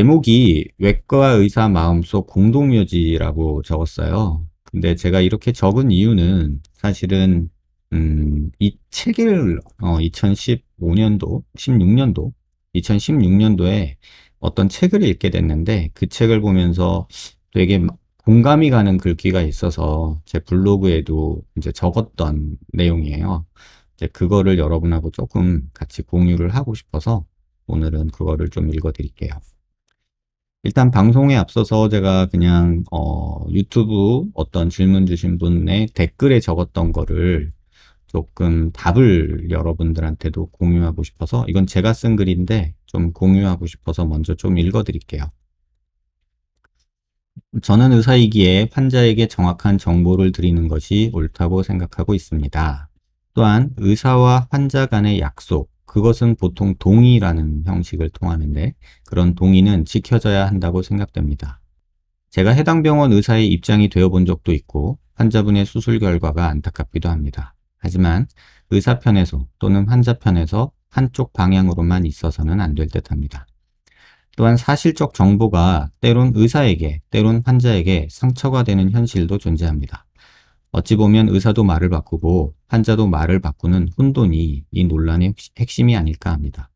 제목이 외과 의사 마음속 공동묘지라고 적었어요. 근데 제가 이렇게 적은 이유는 사실은 이 책을 2015년도, 16년도, 2016년도에 어떤 책을 읽게 됐는데 그 책을 보면서 되게 공감이 가는 글귀가 있어서 제 블로그에도 이제 적었던 내용이에요. 이제 그거를 여러분하고 조금 같이 공유를 하고 싶어서 오늘은 그거를 좀 읽어 드릴게요. 일단 방송에 앞서서 제가 그냥 유튜브 어떤 질문 주신 분의 댓글에 적었던 거를 조금 답을 여러분들한테도 공유하고 싶어서, 이건 제가 쓴 글인데 좀 공유하고 싶어서 먼저 좀 읽어 드릴게요. 저는 의사이기에 환자에게 정확한 정보를 드리는 것이 옳다고 생각하고 있습니다. 또한 의사와 환자 간의 약속, 그것은 보통 동의라는 형식을 통하는데 그런 동의는 지켜져야 한다고 생각됩니다. 제가 해당 병원 의사의 입장이 되어 본 적도 있고 환자분의 수술 결과가 안타깝기도 합니다. 하지만 의사 편에서 또는 환자 편에서 한쪽 방향으로만 있어서는 안 될 듯합니다. 또한 사실적 정보가 때론 의사에게, 때론 환자에게 상처가 되는 현실도 존재합니다. 어찌 보면 의사도 말을 바꾸고 환자도 말을 바꾸는 혼돈이 이 논란의 핵심이 아닐까 합니다.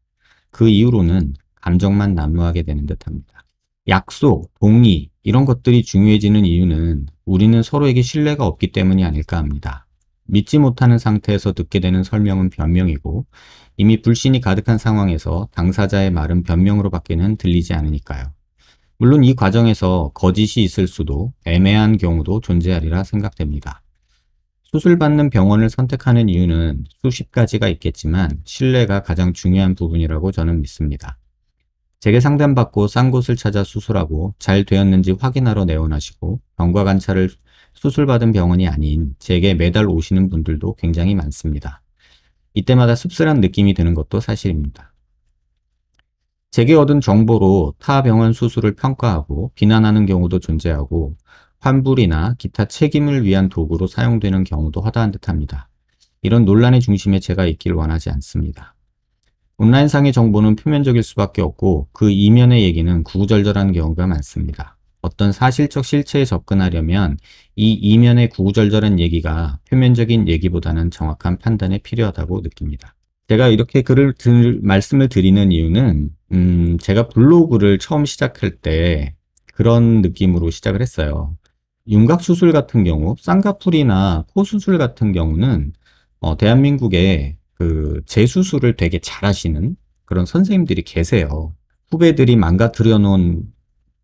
그 이후로는 감정만 난무하게 되는 듯합니다. 약속, 동의 이런 것들이 중요해지는 이유는 우리는 서로에게 신뢰가 없기 때문이 아닐까 합니다. 믿지 못하는 상태에서 듣게 되는 설명은 변명이고 이미 불신이 가득한 상황에서 당사자의 말은 변명으로 밖에는 들리지 않으니까요. 물론 이 과정에서 거짓이 있을 수도 애매한 경우도 존재하리라 생각됩니다. 수술받는 병원을 선택하는 이유는 수십 가지가 있겠지만 신뢰가 가장 중요한 부분이라고 저는 믿습니다. 제게 상담받고 싼 곳을 찾아 수술하고 잘 되었는지 확인하러 내원하시고 병과 관찰을 수술받은 병원이 아닌 제게 매달 오시는 분들도 굉장히 많습니다. 이때마다 씁쓸한 느낌이 드는 것도 사실입니다. 제게 얻은 정보로 타 병원 수술을 평가하고 비난하는 경우도 존재하고 환불이나 기타 책임을 위한 도구로 사용되는 경우도 허다한 듯합니다. 이런 논란의 중심에 제가 있길 원하지 않습니다. 온라인상의 정보는 표면적일 수밖에 없고 그 이면의 얘기는 구구절절한 경우가 많습니다. 어떤 사실적 실체에 접근하려면 이 이면의 구구절절한 얘기가 표면적인 얘기보다는 정확한 판단에 필요하다고 느낍니다. 제가 이렇게 말씀을 드리는 이유는 제가 블로그를 처음 시작할 때 그런 느낌으로 시작을 했어요. 윤곽 수술 같은 경우, 쌍꺼풀이나 코 수술 같은 경우는 대한민국에 그 재수술을 되게 잘하시는 그런 선생님들이 계세요. 후배들이 망가뜨려 놓은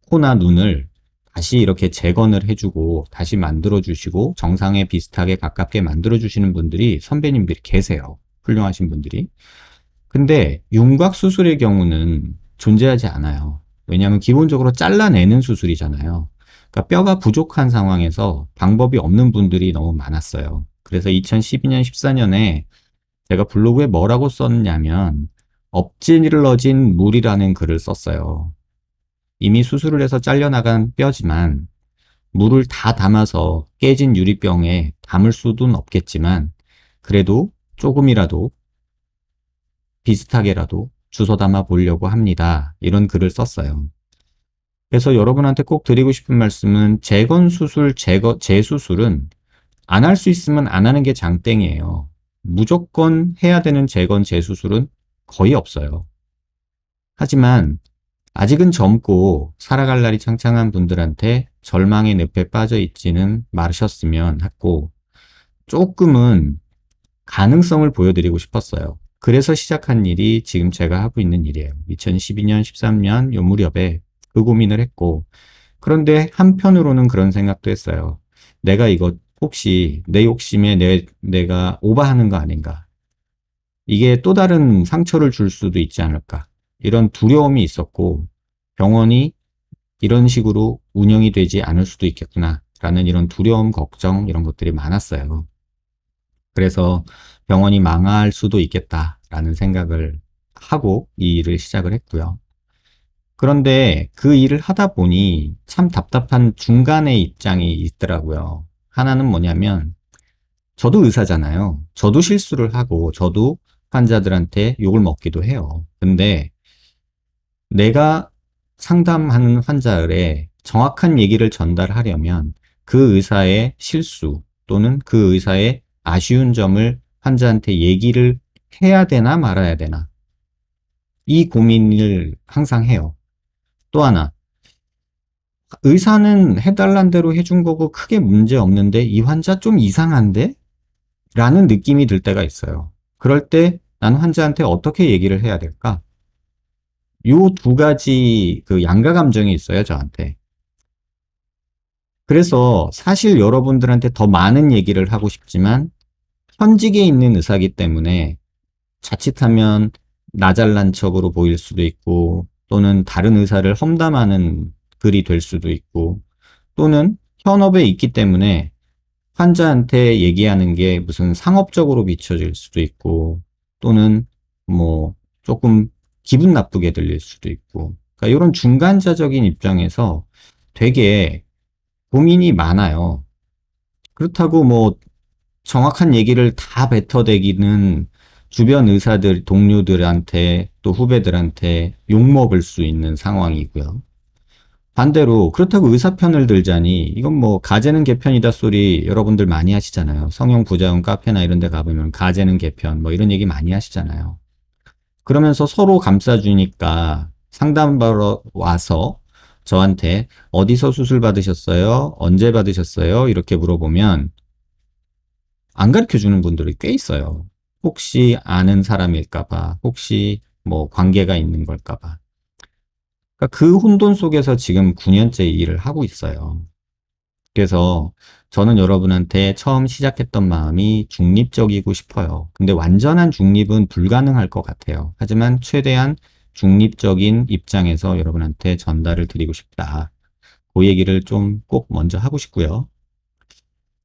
코나 눈을 다시 이렇게 재건을 해주고 다시 만들어주시고 정상에 비슷하게 가깝게 만들어주시는 분들이 선배님들이 계세요. 훌륭하신 분들이. 근데 윤곽 수술의 경우는 존재하지 않아요. 왜냐하면 기본적으로 잘라내는 수술이잖아요. 그러니까 뼈가 부족한 상황에서 방법이 없는 분들이 너무 많았어요. 그래서 2012년, 14년에 제가 블로그에 뭐라고 썼냐면 엎질러진 물이라는 글을 썼어요. 이미 수술을 해서 잘려나간 뼈지만 물을 다 담아서 깨진 유리병에 담을 수는 없겠지만 그래도 조금이라도 비슷하게라도 주워 담아 보려고 합니다. 이런 글을 썼어요. 그래서 여러분한테 꼭 드리고 싶은 말씀은 재건수술, 재수술은 안 할 수 있으면 안 하는 게 장땡이에요. 무조건 해야 되는 재건, 재수술은 거의 없어요. 하지만 아직은 젊고 살아갈 날이 창창한 분들한테 절망의 늪에 빠져 있지는 마셨으면 했고 조금은 가능성을 보여드리고 싶었어요. 그래서 시작한 일이 지금 제가 하고 있는 일이에요. 2012년, 13년 요 무렵에 그 고민을 했고 그런데 한편으로는 그런 생각도 했어요. 내가 이거 혹시 내 욕심에 내가 오버하는 거 아닌가? 이게 또 다른 상처를 줄 수도 있지 않을까? 이런 두려움이 있었고 병원이 이런 식으로 운영이 되지 않을 수도 있겠구나 라는 이런 두려움, 걱정 이런 것들이 많았어요. 그래서 병원이 망할 수도 있겠다라는 생각을 하고 이 일을 시작을 했고요. 그런데 그 일을 하다 보니 참 답답한 중간의 입장이 있더라고요. 하나는 뭐냐면 저도 의사잖아요. 저도 실수를 하고 저도 환자들한테 욕을 먹기도 해요. 근데 내가 상담하는 환자의 정확한 얘기를 전달하려면 그 의사의 실수 또는 그 의사의 아쉬운 점을 환자한테 얘기를 해야 되나 말아야 되나 이 고민을 항상 해요. 또 하나, 의사는 해달란 대로 해준 거고 크게 문제 없는데 이 환자 좀 이상한데? 라는 느낌이 들 때가 있어요. 그럴 때 난 환자한테 어떻게 얘기를 해야 될까? 요 두 가지 그 양가 감정이 있어요, 저한테. 그래서 사실 여러분들한테 더 많은 얘기를 하고 싶지만 현직에 있는 의사기 때문에 자칫하면 나 잘난 척으로 보일 수도 있고 또는 다른 의사를 험담하는 글이 될 수도 있고 또는 현업에 있기 때문에 환자한테 얘기하는 게 무슨 상업적으로 비춰질 수도 있고 또는 뭐 조금 기분 나쁘게 들릴 수도 있고 그러니까 이런 중간자적인 입장에서 되게 고민이 많아요. 그렇다고 뭐 정확한 얘기를 다 뱉어대기는 주변 의사들, 동료들한테 또 후배들한테 욕먹을 수 있는 상황이고요. 반대로 그렇다고 의사 편을 들자니 이건 뭐 가제는 개편이다 소리 여러분들 많이 하시잖아요. 성형 부자원 카페나 이런 데 가보면 가제는 개편 뭐 이런 얘기 많이 하시잖아요. 그러면서 서로 감싸주니까 상담받으러 와서 저한테 어디서 수술 받으셨어요? 언제 받으셨어요? 이렇게 물어보면 안 가르쳐 주는 분들이 꽤 있어요. 혹시 아는 사람일까봐, 혹시 뭐 관계가 있는 걸까봐. 그러니까 그 혼돈 속에서 지금 9년째 일을 하고 있어요. 그래서 저는 여러분한테 처음 시작했던 마음이 중립적이고 싶어요. 근데 완전한 중립은 불가능할 것 같아요. 하지만 최대한 중립적인 입장에서 여러분한테 전달을 드리고 싶다. 그 얘기를 좀 꼭 먼저 하고 싶고요.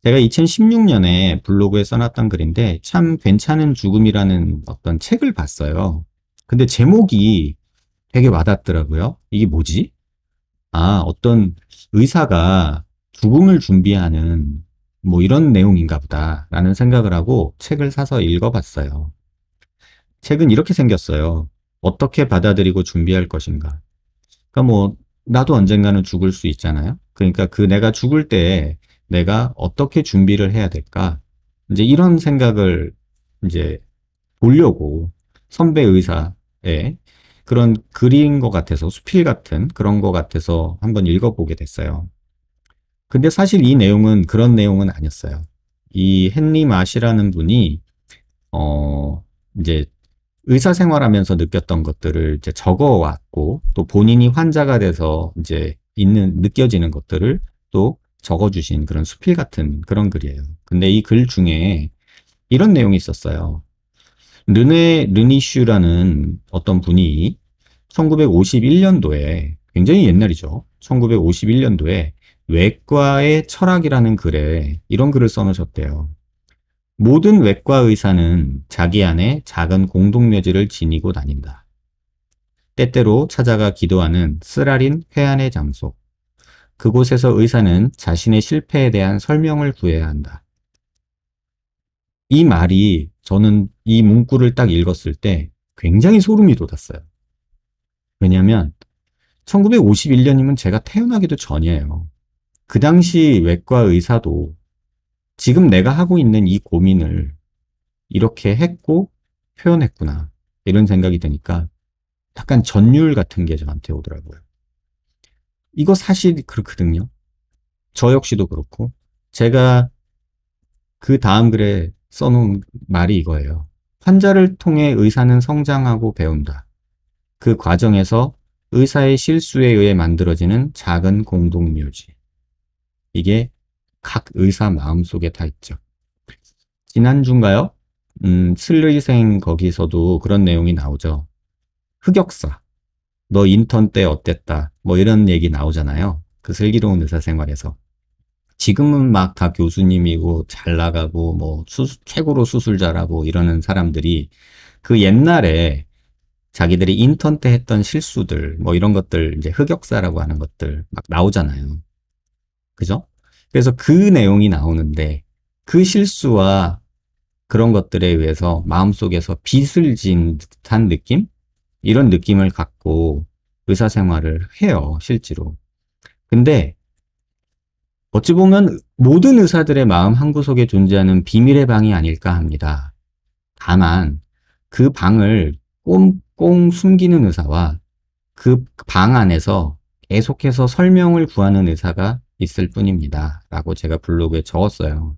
제가 2016년에 블로그에 써놨던 글인데 참 괜찮은 죽음이라는 어떤 책을 봤어요. 근데 제목이 되게 와닿더라고요. 이게 뭐지? 아, 어떤 의사가 죽음을 준비하는 뭐 이런 내용인가 보다라는 생각을 하고 책을 사서 읽어봤어요. 책은 이렇게 생겼어요. 어떻게 받아들이고 준비할 것인가. 그러니까 뭐 나도 언젠가는 죽을 수 있잖아요. 그러니까 그 내가 죽을 때 내가 어떻게 준비를 해야 될까? 이제 이런 생각을 이제 보려고 선배 의사의 그런 글인 것 같아서 수필 같은 그런 것 같아서 한번 읽어보게 됐어요. 근데 사실 이 내용은 그런 내용은 아니었어요. 이 헨리 마시라는 분이 어 이제 의사 생활하면서 느꼈던 것들을 이제 적어왔고 또 본인이 환자가 돼서 이제 느껴지는 것들을 또 적어주신 그런 수필 같은 그런 글이에요. 근데 이 글 중에 이런 내용이 있었어요. 르니슈라는 어떤 분이 1951년도에 굉장히 옛날이죠. 1951년도에 외과의 철학이라는 글에 이런 글을 써놓으셨대요. 모든 외과 의사는 자기 안에 작은 공동묘지를 지니고 다닌다. 때때로 찾아가 기도하는 쓰라린 회한의 장소. 그곳에서 의사는 자신의 실패에 대한 설명을 구해야 한다. 이 말이 저는 이 문구를 딱 읽었을 때 굉장히 소름이 돋았어요. 왜냐하면 1951년이면 제가 태어나기도 전이에요. 그 당시 외과 의사도 지금 내가 하고 있는 이 고민을 이렇게 했고 표현했구나. 이런 생각이 드니까 약간 전율 같은 게 저한테 오더라고요. 이거 사실 그렇거든요. 저 역시도 그렇고 제가 그 다음 글에 써놓은 말이 이거예요. 환자를 통해 의사는 성장하고 배운다. 그 과정에서 의사의 실수에 의해 만들어지는 작은 공동묘지. 이게 각 의사 마음속에 다 있죠. 지난주인가요? 슬의생 거기서도 그런 내용이 나오죠. 흑역사. 너 인턴 때 어땠다. 뭐 이런 얘기 나오잖아요. 그 슬기로운 의사생활에서. 지금은 막 다 교수님이고 잘 나가고 뭐 최고로 수술 잘하고 이러는 사람들이 그 옛날에 자기들이 인턴 때 했던 실수들 뭐 이런 것들 이제 흑역사라고 하는 것들 막 나오잖아요. 그죠? 그래서 그 내용이 나오는데 그 실수와 그런 것들에 의해서 마음속에서 빚을 진 듯한 느낌? 이런 느낌을 갖고 의사 생활을 해요, 실제로. 근데 어찌 보면 모든 의사들의 마음 한구석에 존재하는 비밀의 방이 아닐까 합니다. 다만 그 방을 꽁꽁 숨기는 의사와 그 방 안에서 계속해서 설명을 구하는 의사가 있을 뿐입니다. 라고 제가 블로그에 적었어요.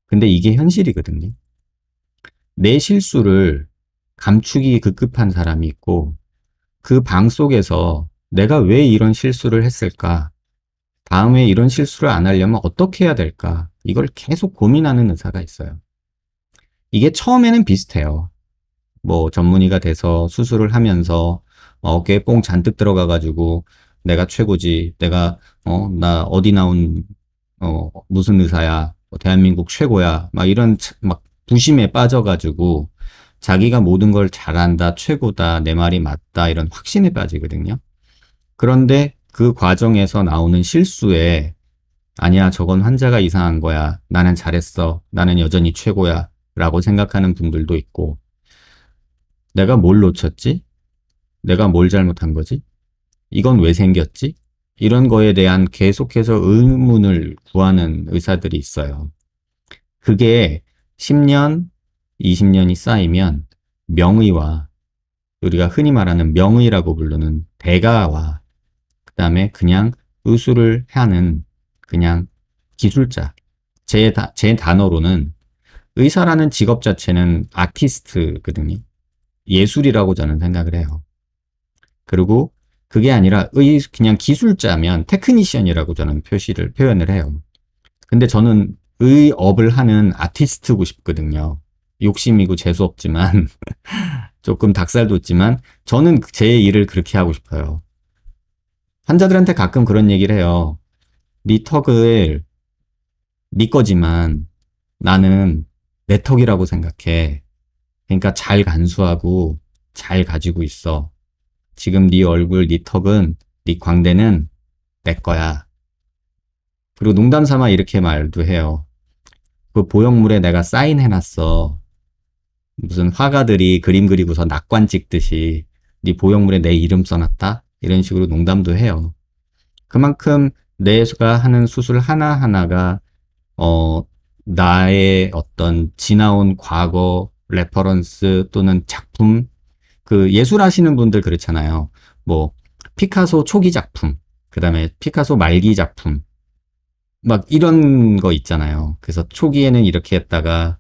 근데 이게 현실이거든요. 내 실수를 감추기 급급한 사람이 있고 그 방 속에서 내가 왜 이런 실수를 했을까? 다음에 이런 실수를 안 하려면 어떻게 해야 될까? 이걸 계속 고민하는 의사가 있어요. 이게 처음에는 비슷해요. 뭐 전문의가 돼서 수술을 하면서 어깨에 뽕 잔뜩 들어가가지고 내가 최고지, 내가 나 어디 나온 무슨 의사야, 대한민국 최고야, 막 이런 막 부심에 빠져가지고 자기가 모든 걸 잘한다, 최고다, 내 말이 맞다 이런 확신에 빠지거든요. 그런데 그 과정에서 나오는 실수에 아니야, 저건 환자가 이상한 거야, 나는 잘했어, 나는 여전히 최고야 라고 생각하는 분들도 있고, 내가 뭘 놓쳤지? 내가 뭘 잘못한 거지? 이건 왜 생겼지? 이런 거에 대한 계속해서 의문을 구하는 의사들이 있어요. 그게 10년, 20년이 쌓이면 명의와 우리가 흔히 말하는 명의라고 부르는 대가와 그 다음에 그냥 의술을 하는 그냥 기술자. 제 단어로는 의사라는 직업 자체는 아티스트거든요. 예술이라고 저는 생각을 해요. 그리고 그게 아니라 그냥 기술자면 테크니션이라고 저는 표현을 해요. 근데 저는 의업을 하는 아티스트고 싶거든요. 욕심이고 재수없지만 조금 닭살 돋지만 저는 제 일을 그렇게 하고 싶어요. 환자들한테 가끔 그런 얘기를 해요. 네 턱을 네 거지만 나는 내 턱이라고 생각해. 그러니까 잘 간수하고 잘 가지고 있어. 지금 네 얼굴, 네 턱은, 네 광대는 내 거야. 그리고 농담 삼아 이렇게 말도 해요. 그 보형물에 내가 사인해놨어. 무슨 화가들이 그림 그리고서 낙관 찍듯이 네 보형물에 내 이름 써놨다? 이런 식으로 농담도 해요. 그만큼 내가 하는 수술 하나하나가 어, 나의 어떤 지나온 과거 레퍼런스 또는 작품 그 예술하시는 분들 그렇잖아요. 뭐 피카소 초기 작품, 그다음에 피카소 말기 작품 막 이런 거 있잖아요. 그래서 초기에는 이렇게 했다가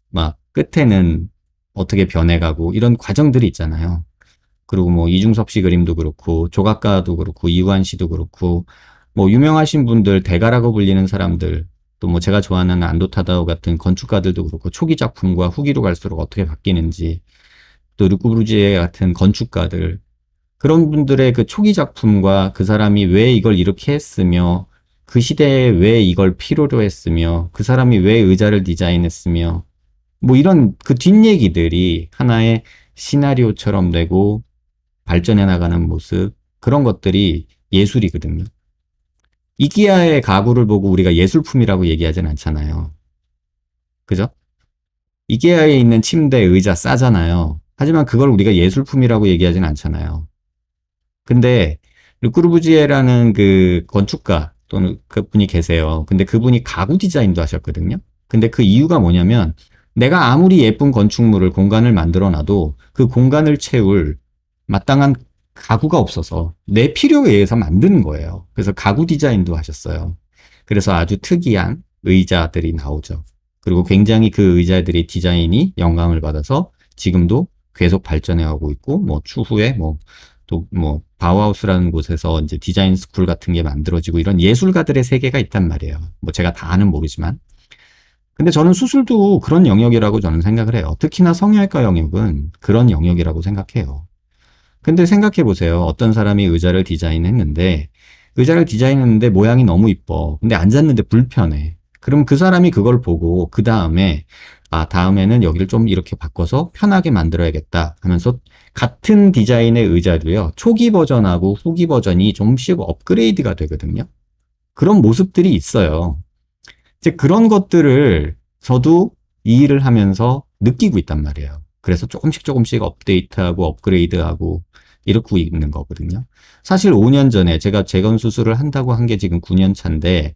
막 끝에는 어떻게 변해가고 이런 과정들이 있잖아요. 그리고 뭐 이중섭 씨 그림도 그렇고 조각가도 그렇고 이우한 씨도 그렇고 뭐 유명하신 분들 대가라고 불리는 사람들 또 뭐 제가 좋아하는 안도 타다오 같은 건축가들도 그렇고 초기 작품과 후기로 갈수록 어떻게 바뀌는지 또 르꾸브르지에 같은 건축가들 그런 분들의 그 초기 작품과 그 사람이 왜 이걸 이렇게 했으며 그 시대에 왜 이걸 필요로 했으며 그 사람이 왜 의자를 디자인했으며 뭐 이런 그 뒷얘기들이 하나의 시나리오처럼 되고 발전해 나가는 모습 그런 것들이 예술이거든요. 이끼아의 가구를 보고 우리가 예술품이라고 얘기하진 않잖아요. 그죠? 이케아에 있는 침대, 의자 싸잖아요. 하지만 그걸 우리가 예술품이라고 얘기하진 않잖아요. 근데 르꾸르부지에라는 그 건축가 또는 그분이 계세요. 근데 그분이 가구 디자인도 하셨거든요. 근데 그 이유가 뭐냐면 내가 아무리 예쁜 건축물을 공간을 만들어 놔도 그 공간을 채울 마땅한 가구가 없어서 내 필요에 의해서 만드는 거예요. 그래서 가구 디자인도 하셨어요. 그래서 아주 특이한 의자들이 나오죠. 그리고 굉장히 그 의자들의 디자인이 영감을 받아서 지금도 계속 발전해 가고 있고, 뭐 추후에 또 뭐 바우하우스라는 곳에서 이제 디자인 스쿨 같은 게 만들어지고 이런 예술가들의 세계가 있단 말이에요. 뭐 제가 다는 모르지만. 근데 저는 수술도 그런 영역이라고 저는 생각을 해요. 특히나 성형외과 영역은 그런 영역이라고 생각해요. 근데 생각해 보세요. 어떤 사람이 의자를 디자인했는데 모양이 너무 이뻐. 근데 앉았는데 불편해. 그럼 그 사람이 그걸 보고 그 다음에 다음에는 여기를 좀 이렇게 바꿔서 편하게 만들어야겠다 하면서 같은 디자인의 의자도요. 초기 버전하고 후기 버전이 좀씩 업그레이드가 되거든요. 그런 모습들이 있어요. 이제 그런 것들을 저도 이 일을 하면서 느끼고 있단 말이에요. 그래서 조금씩 조금씩 업데이트하고 업그레이드하고 이러고 있는 거거든요. 사실 5년 전에 제가 재건 수술을 한다고 한 게 지금 9년 차인데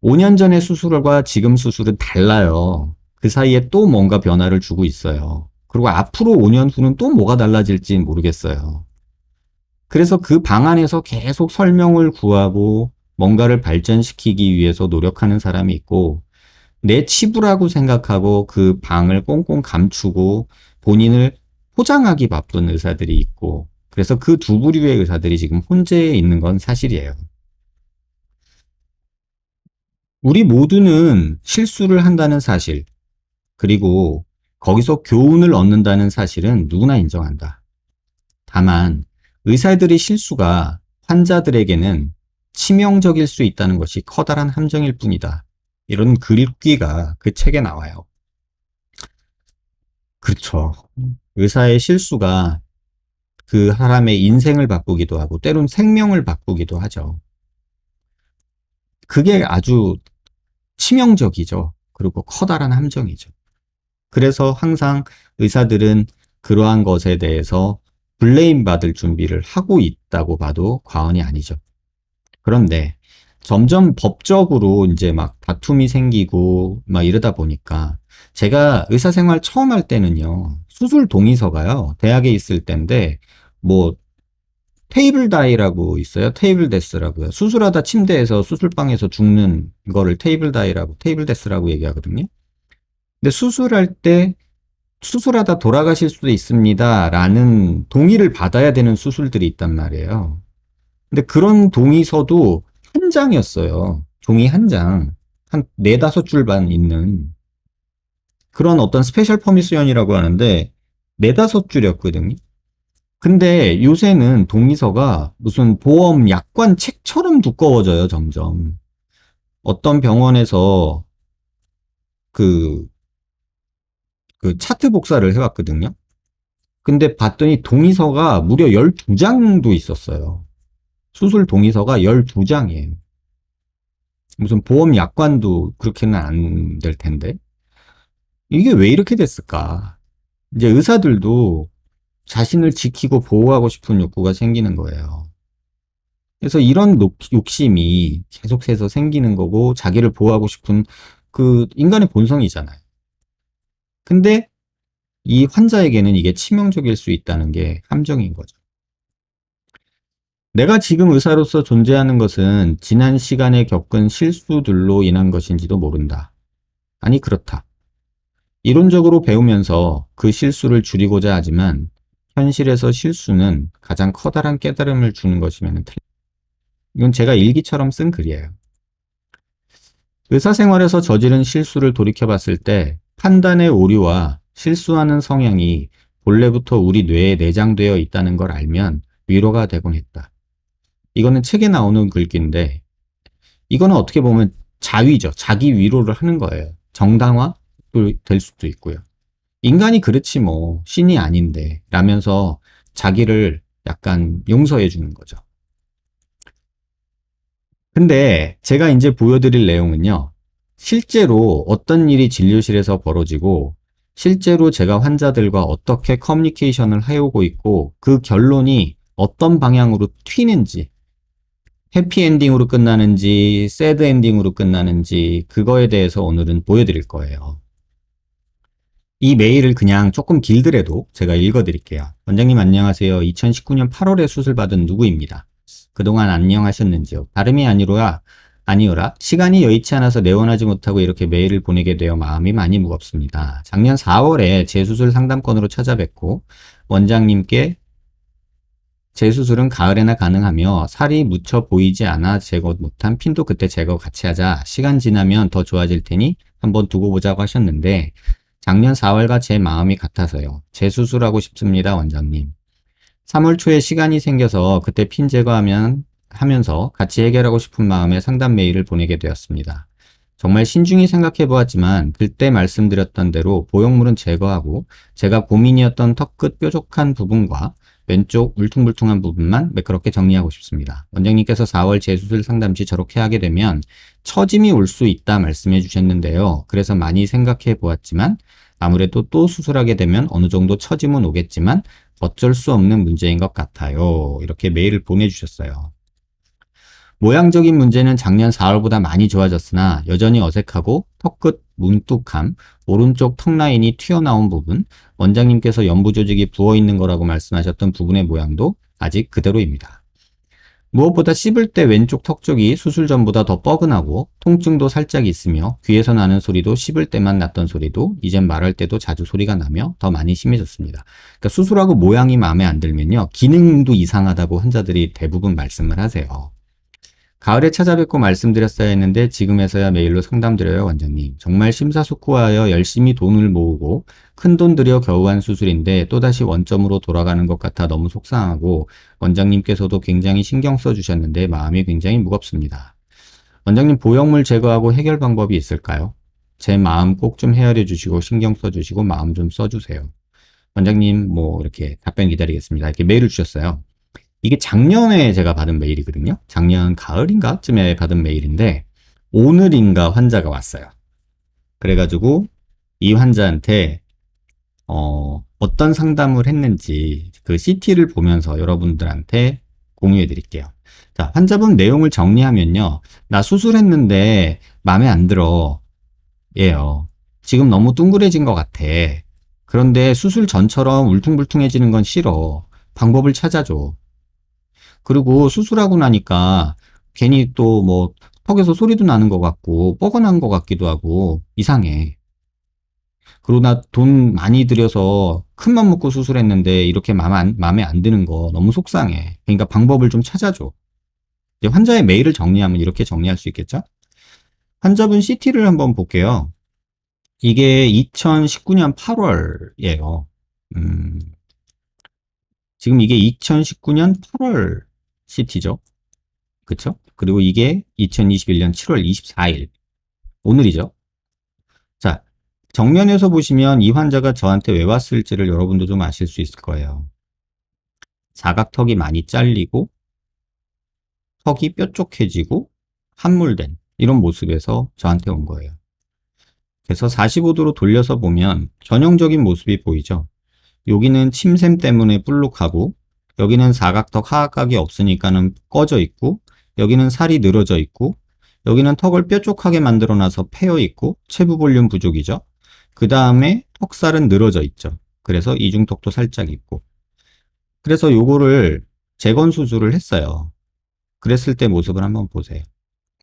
5년 전의 수술과 지금 수술은 달라요. 그 사이에 또 뭔가 변화를 주고 있어요. 그리고 앞으로 5년 후는 또 뭐가 달라질지 모르겠어요. 그래서 그 방안에서 계속 설명을 구하고 뭔가를 발전시키기 위해서 노력하는 사람이 있고 내 치부라고 생각하고 그 방을 꽁꽁 감추고 본인을 포장하기 바쁜 의사들이 있고 그래서 그 두 부류의 의사들이 지금 혼재해 있는 건 사실이에요. 우리 모두는 실수를 한다는 사실, 그리고 거기서 교훈을 얻는다는 사실은 누구나 인정한다. 다만 의사들의 실수가 환자들에게는 치명적일 수 있다는 것이 커다란 함정일 뿐이다. 이런 글귀가 그 책에 나와요. 그렇죠. 의사의 실수가 그 사람의 인생을 바꾸기도 하고 때론 생명을 바꾸기도 하죠. 그게 아주 치명적이죠. 그리고 커다란 함정이죠. 그래서 항상 의사들은 그러한 것에 대해서 블레임 받을 준비를 하고 있다고 봐도 과언이 아니죠. 그런데 점점 법적으로 이제 막 다툼이 생기고 막 이러다 보니까 제가 의사 생활 처음 할 때는요, 수술 동의서가요, 대학에 있을 때인데, 뭐, 테이블 다이라고 있어요. 테이블 데스라고요. 수술하다 침대에서 수술방에서 죽는 거를 테이블 다이라고, 테이블 데스라고 얘기하거든요. 근데 수술할 때 수술하다 돌아가실 수도 있습니다. 라는 동의를 받아야 되는 수술들이 있단 말이에요. 근데 그런 동의서도 한 장이었어요. 종이 한 장. 한 네다섯 줄만 있는 그런 어떤 스페셜 퍼미션이라고 하는데 네다섯 줄이었거든요. 근데 요새는 동의서가 무슨 보험 약관 책처럼 두꺼워져요, 점점. 어떤 병원에서 그, 그 차트 복사를 해봤거든요. 근데 봤더니 동의서가 무려 12장도 있었어요. 수술 동의서가 12장이에요. 무슨 보험 약관도 그렇게는 안 될 텐데. 이게 왜 이렇게 됐을까? 이제 의사들도 자신을 지키고 보호하고 싶은 욕구가 생기는 거예요. 그래서 이런 욕심이 계속해서 생기는 거고 자기를 보호하고 싶은 그 인간의 본성이잖아요. 근데 이 환자에게는 이게 치명적일 수 있다는 게 함정인 거죠. 내가 지금 의사로서 존재하는 것은 지난 시간에 겪은 실수들로 인한 것인지도 모른다. 아니, 그렇다. 이론적으로 배우면서 그 실수를 줄이고자 하지만 현실에서 실수는 가장 커다란 깨달음을 주는 것이면 틀린다. 이건 제가 일기처럼 쓴 글이에요. 의사생활에서 저지른 실수를 돌이켜봤을 때 판단의 오류와 실수하는 성향이 본래부터 우리 뇌에 내장되어 있다는 걸 알면 위로가 되곤 했다. 이거는 책에 나오는 글귀인데 이거는 어떻게 보면 자위죠. 자기 위로를 하는 거예요. 정당화 될 수도 있고요. 인간이 그렇지 뭐 신이 아닌데 라면서 자기를 약간 용서해 주는 거죠. 근데 제가 이제 보여드릴 내용은요. 실제로 어떤 일이 진료실에서 벌어지고 실제로 제가 환자들과 어떻게 커뮤니케이션을 해오고 있고 그 결론이 어떤 방향으로 튀는지 해피엔딩으로 끝나는지 새드 엔딩으로 끝나는지 그거에 대해서 오늘은 보여드릴 거예요. 이 메일을 그냥 조금 길더라도 제가 읽어드릴게요. 원장님 안녕하세요. 2019년 8월에 수술받은 누구입니다. 그동안 안녕하셨는지요? 다름이 아니오라 시간이 여의치 않아서 내원하지 못하고 이렇게 메일을 보내게 되어 마음이 많이 무겁습니다. 작년 4월에 재수술 상담건으로 찾아뵙고 원장님께 재수술은 가을에나 가능하며 살이 묻혀 보이지 않아 제거 못한 핀도 그때 제거 같이 하자. 시간 지나면 더 좋아질 테니 한번 두고 보자고 하셨는데 작년 4월과 제 마음이 같아서요. 재수술하고 싶습니다, 원장님. 3월 초에 시간이 생겨서 그때 핀 제거하면서 같이 해결하고 싶은 마음에 상담 메일을 보내게 되었습니다. 정말 신중히 생각해 보았지만 그때 말씀드렸던 대로 보형물은 제거하고 제가 고민이었던 턱끝 뾰족한 부분과 왼쪽 울퉁불퉁한 부분만 매끄럽게 정리하고 싶습니다. 원장님께서 4월 재수술 상담 시 저렇게 하게 되면 처짐이 올 수 있다 말씀해 주셨는데요. 그래서 많이 생각해 보았지만 아무래도 또 수술하게 되면 어느 정도 처짐은 오겠지만 어쩔 수 없는 문제인 것 같아요. 이렇게 메일을 보내주셨어요. 모양적인 문제는 작년 4월보다 많이 좋아졌으나 여전히 어색하고 턱끝 뭉툭함, 오른쪽 턱 라인이 튀어나온 부분, 원장님께서 연부 조직이 부어있는 거라고 말씀하셨던 부분의 모양도 아직 그대로입니다. 무엇보다 씹을 때 왼쪽 턱 쪽이 수술 전보다 더 뻐근하고 통증도 살짝 있으며 귀에서 나는 소리도 씹을 때만 났던 소리도 이젠 말할 때도 자주 소리가 나며 더 많이 심해졌습니다. 그러니까 수술하고 모양이 마음에 안 들면요. 기능도 이상하다고 환자들이 대부분 말씀을 하세요. 가을에 찾아뵙고 말씀드렸어야 했는데 지금에서야 메일로 상담드려요, 원장님. 정말 심사숙고하여 열심히 돈을 모으고 큰돈 들여 겨우 한 수술인데 또다시 원점으로 돌아가는 것 같아 너무 속상하고 원장님께서도 굉장히 신경 써주셨는데 마음이 굉장히 무겁습니다. 원장님, 보형물 제거하고 해결 방법이 있을까요? 제 마음 꼭 좀 헤아려 주시고 신경 써주시고 마음 좀 써주세요. 원장님, 이렇게 답변 기다리겠습니다. 이렇게 메일을 주셨어요. 이게 작년에 제가 받은 메일이거든요. 작년 가을인가쯤에 받은 메일인데 오늘인가 환자가 왔어요. 그래가지고 이 환자한테 어떤 상담을 했는지 그 CT를 보면서 여러분들한테 공유해 드릴게요. 자, 환자분 내용을 정리하면요. 나 수술했는데 마음에 안 들어. 예요. 지금 너무 둥그레진 것 같아. 그런데 수술 전처럼 울퉁불퉁해지는 건 싫어. 방법을 찾아줘. 그리고 수술하고 나니까 괜히 또 턱에서 소리도 나는 것 같고 뻐근한 것 같기도 하고 이상해. 그리고 나 돈 많이 들여서 큰 맘 먹고 수술했는데 이렇게 마음에 안 드는 거 너무 속상해. 그러니까 방법을 좀 찾아줘. 이제 환자의 메일을 정리하면 이렇게 정리할 수 있겠죠? 환자분 CT를 한번 볼게요. 이게 2019년 8월이에요. 지금 이게 2019년 8월 CT죠. 그쵸? 그리고 이게 2021년 7월 24일. 오늘이죠. 자, 정면에서 보시면 이 환자가 저한테 왜 왔을지를 여러분도 좀 아실 수 있을 거예요. 사각턱이 많이 잘리고 턱이 뾰족해지고 함몰된 이런 모습에서 저한테 온 거예요. 그래서 45도로 돌려서 보면 전형적인 모습이 보이죠. 여기는 침샘 때문에 볼록하고 여기는 사각턱 하악각이 없으니까는 꺼져 있고 여기는 살이 늘어져 있고 여기는 턱을 뾰족하게 만들어놔서 패여 있고 체부 볼륨 부족이죠. 그 다음에 턱살은 늘어져 있죠. 그래서 이중턱도 살짝 있고 그래서 요거를 재건 수술을 했어요. 그랬을 때 모습을 한번 보세요.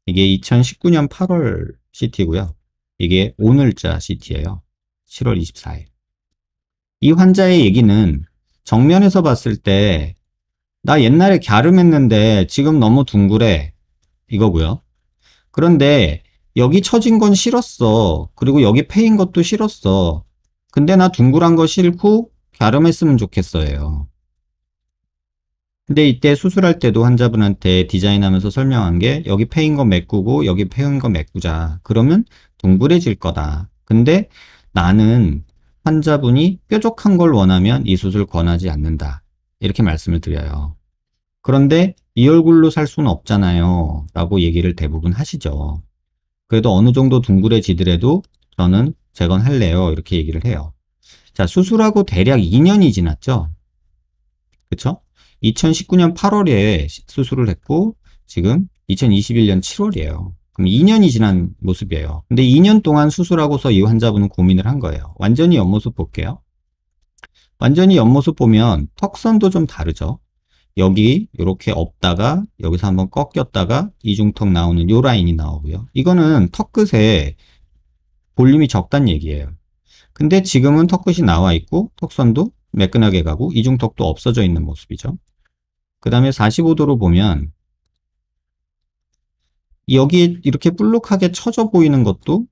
이게 2019년 8월 CT고요. 이게 오늘자 CT예요. 7월 24일. 이 환자의 얘기는 정면에서 봤을 때 나 옛날에 갸름했는데 지금 너무 둥그래 이거고요. 그런데 여기 처진 건 싫었어. 그리고 여기 패인 것도 싫었어. 근데 나 둥그란 거 싫고 갸름했으면 좋겠어요. 근데 이때 수술할 때도 환자분한테 디자인하면서 설명한 게 여기 패인 거 메꾸고 여기 패인 거 메꾸자. 그러면 둥그레질 거다. 근데 나는 환자분이 뾰족한 걸 원하면 이 수술 권하지 않는다. 이렇게 말씀을 드려요. 그런데 이 얼굴로 살 수는 없잖아요. 라고 얘기를 대부분 하시죠. 그래도 어느 정도 둥그레지더라도 저는 재건할래요. 이렇게 얘기를 해요. 자, 수술하고 대략 2년이 지났죠. 그쵸? 2019년 8월에 수술을 했고 지금 2021년 7월이에요. 그럼 2년이 지난 모습이에요. 근데 2년 동안 수술하고서 이 환자분은 고민을 한 거예요. 완전히 옆모습 볼게요. 완전히 옆모습 보면 턱선도 좀 다르죠. 여기 이렇게 없다가 여기서 한번 꺾였다가 이중턱 나오는 요 라인이 나오고요. 이거는 턱끝에 볼륨이 적다는 얘기예요. 근데 지금은 턱끝이 나와 있고 턱선도 매끈하게 가고 이중턱도 없어져 있는 모습이죠. 그 다음에 45도로 보면 여기 이렇게 볼록하게 처져 보이는 것도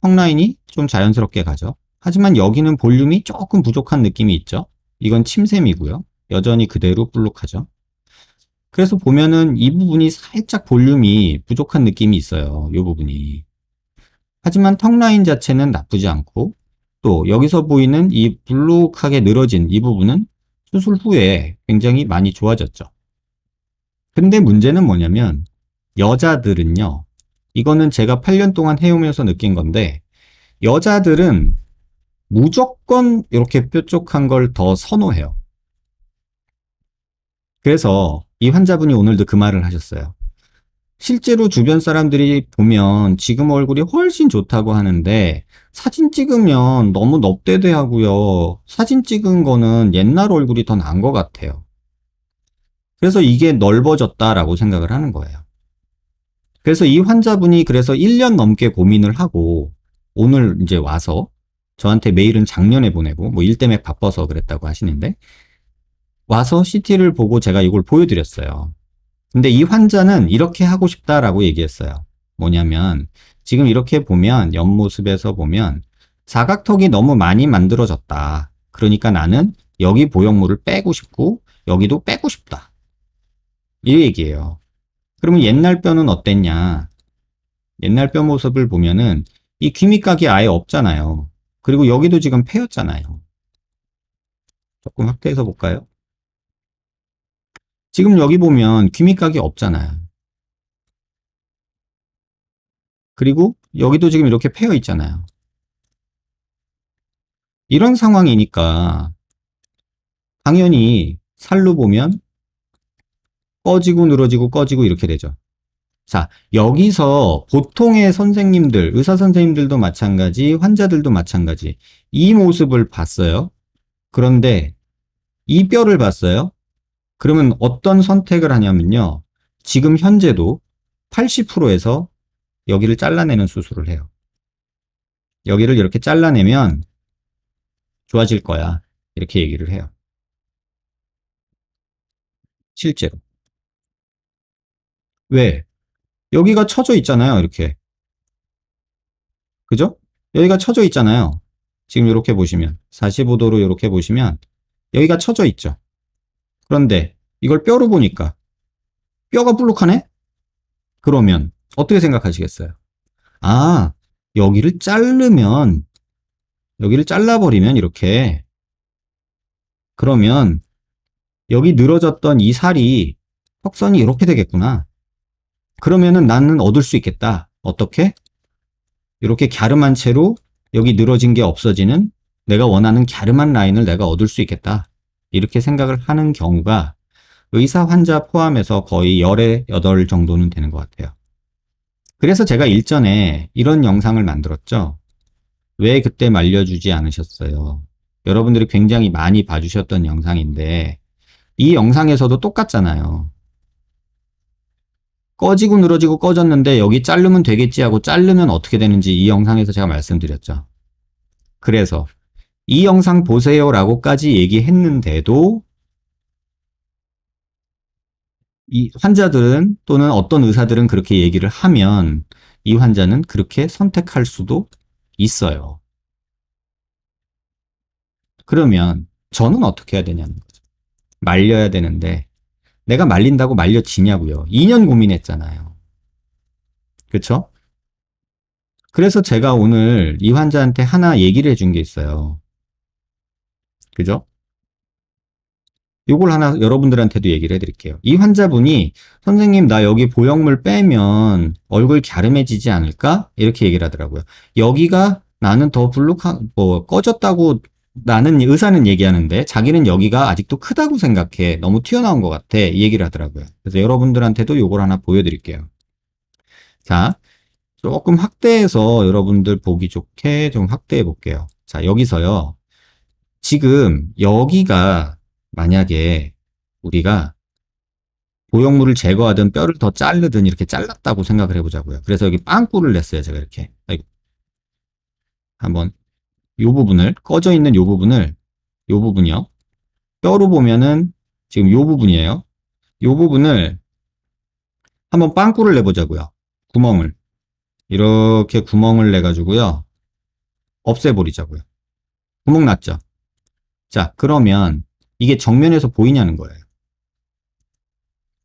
턱 라인이 좀 자연스럽게 가죠. 하지만 여기는 볼륨이 조금 부족한 느낌이 있죠. 이건 침샘이고요. 여전히 그대로 볼록하죠. 그래서 보면은 이 부분이 살짝 볼륨이 부족한 느낌이 있어요. 이 부분이. 하지만 턱 라인 자체는 나쁘지 않고 또 여기서 보이는 이 볼록하게 늘어진 이 부분은 수술 후에 굉장히 많이 좋아졌죠. 근데 문제는 뭐냐면 여자들은요. 이거는 제가 8년 동안 해오면서 느낀 건데 여자들은 무조건 이렇게 뾰족한 걸 더 선호해요. 그래서 이 환자분이 오늘도 그 말을 하셨어요. 실제로 주변 사람들이 보면 지금 얼굴이 훨씬 좋다고 하는데 사진 찍으면 너무 넙대대 하고요. 사진 찍은 거는 옛날 얼굴이 더 나은 것 같아요. 그래서 이게 넓어졌다라고 생각을 하는 거예요. 그래서 이 환자분이 그래서 1년 넘게 고민을 하고 오늘 이제 와서 저한테 메일은 작년에 보내고 뭐 일 때문에 바빠서 그랬다고 하시는데 와서 CT를 보고 제가 이걸 보여드렸어요. 근데 이 환자는 이렇게 하고 싶다라고 얘기했어요. 뭐냐면 지금 이렇게 보면 옆모습에서 보면 사각턱이 너무 많이 만들어졌다. 그러니까 나는 여기 보형물을 빼고 싶고 여기도 빼고 싶다. 이 얘기예요. 그러면 옛날 뼈는 어땠냐? 옛날 뼈 모습을 보면은 이 귀밑각이 아예 없잖아요. 그리고 여기도 지금 패였잖아요. 조금 확대해서 볼까요? 지금 여기 보면 귀밑각이 없잖아요. 그리고 여기도 지금 이렇게 패여 있잖아요. 이런 상황이니까 당연히 살로 보면 꺼지고 늘어지고 꺼지고 이렇게 되죠. 자, 여기서 보통의 선생님들, 의사 선생님들도 마찬가지, 환자들도 마찬가지. 이 모습을 봤어요. 그런데 이 뼈를 봤어요. 그러면 어떤 선택을 하냐면요. 지금 현재도 80%에서 여기를 잘라내는 수술을 해요. 여기를 이렇게 잘라내면 좋아질 거야. 이렇게 얘기를 해요. 실제로. 왜? 여기가 쳐져 있잖아요. 이렇게. 그죠? 여기가 쳐져 있잖아요. 지금 이렇게 보시면 45도로 이렇게 보시면 여기가 쳐져 있죠. 그런데 이걸 뼈로 보니까 뼈가 볼록하네? 그러면 어떻게 생각하시겠어요? 아, 여기를 자르면 여기를 잘라버리면 이렇게 그러면 여기 늘어졌던 이 살이 턱선이 이렇게 되겠구나. 그러면은 나는 얻을 수 있겠다. 어떻게? 이렇게 갸름한 채로 여기 늘어진 게 없어지는 내가 원하는 갸름한 라인을 내가 얻을 수 있겠다. 이렇게 생각을 하는 경우가 의사 환자 포함해서 거의 열의 8 정도는 되는 것 같아요. 그래서 제가 일전에 이런 영상을 만들었죠. 왜 그때 말려주지 않으셨어요? 여러분들이 굉장히 많이 봐주셨던 영상인데 이 영상에서도 똑같잖아요. 꺼지고 늘어지고 꺼졌는데 여기 자르면 되겠지 하고 자르면 어떻게 되는지 이 영상에서 제가 말씀드렸죠. 그래서 이 영상 보세요라고까지 얘기했는데도 이 환자들은 또는 어떤 의사들은 그렇게 얘기를 하면 이 환자는 그렇게 선택할 수도 있어요. 그러면 저는 어떻게 해야 되냐는 거죠. 말려야 되는데 내가 말린다고 말려지냐고요. 2년 고민했잖아요. 그쵸? 그래서 제가 오늘 이 환자한테 하나 얘기를 해준 게 있어요. 그죠? 요걸 하나 여러분들한테도 얘기를 해드릴게요. 이 환자분이 선생님 나 여기 보형물 빼면 얼굴 갸름해지지 않을까? 이렇게 얘기를 하더라고요. 여기가 나는 더 불룩한 뭐 꺼졌다고 나는 의사는 얘기하는데 자기는 여기가 아직도 크다고 생각해. 너무 튀어나온 것 같아. 이 얘기를 하더라고요. 그래서 여러분들한테도 요걸 하나 보여드릴게요. 자, 조금 확대해서 여러분들 보기 좋게 좀 확대해 볼게요. 자, 여기서요. 지금 여기가 만약에 우리가 보형물을 제거하든 뼈를 더 자르든 이렇게 잘랐다고 생각을 해보자고요. 그래서 여기 빵꾸를 냈어요. 제가 이렇게. 한번 요 부분을 꺼져 있는 요 부분을 요 부분이요. 뼈로 보면은 지금 요 부분이에요. 요 부분을 한번 빵꾸를 내보자고요. 구멍을 이렇게 구멍을 내가지고요. 없애버리자고요. 구멍 났죠? 자, 그러면 이게 정면에서 보이냐는 거예요.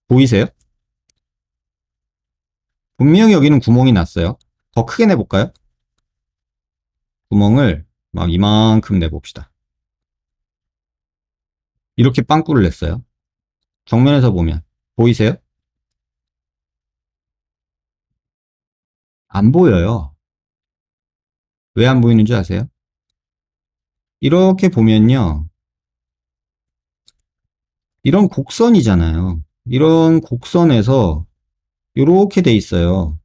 보이세요? 분명히 여기는 구멍이 났어요. 더 크게 내볼까요? 구멍을 막 이만큼 내봅시다. 이렇게 빵꾸를 냈어요. 정면에서 보면 보이세요? 안 보여요. 왜 안 보이는 줄 아세요? 이렇게 보면요. 이런 곡선이잖아요. 이런 곡선에서 이렇게 돼 있어요.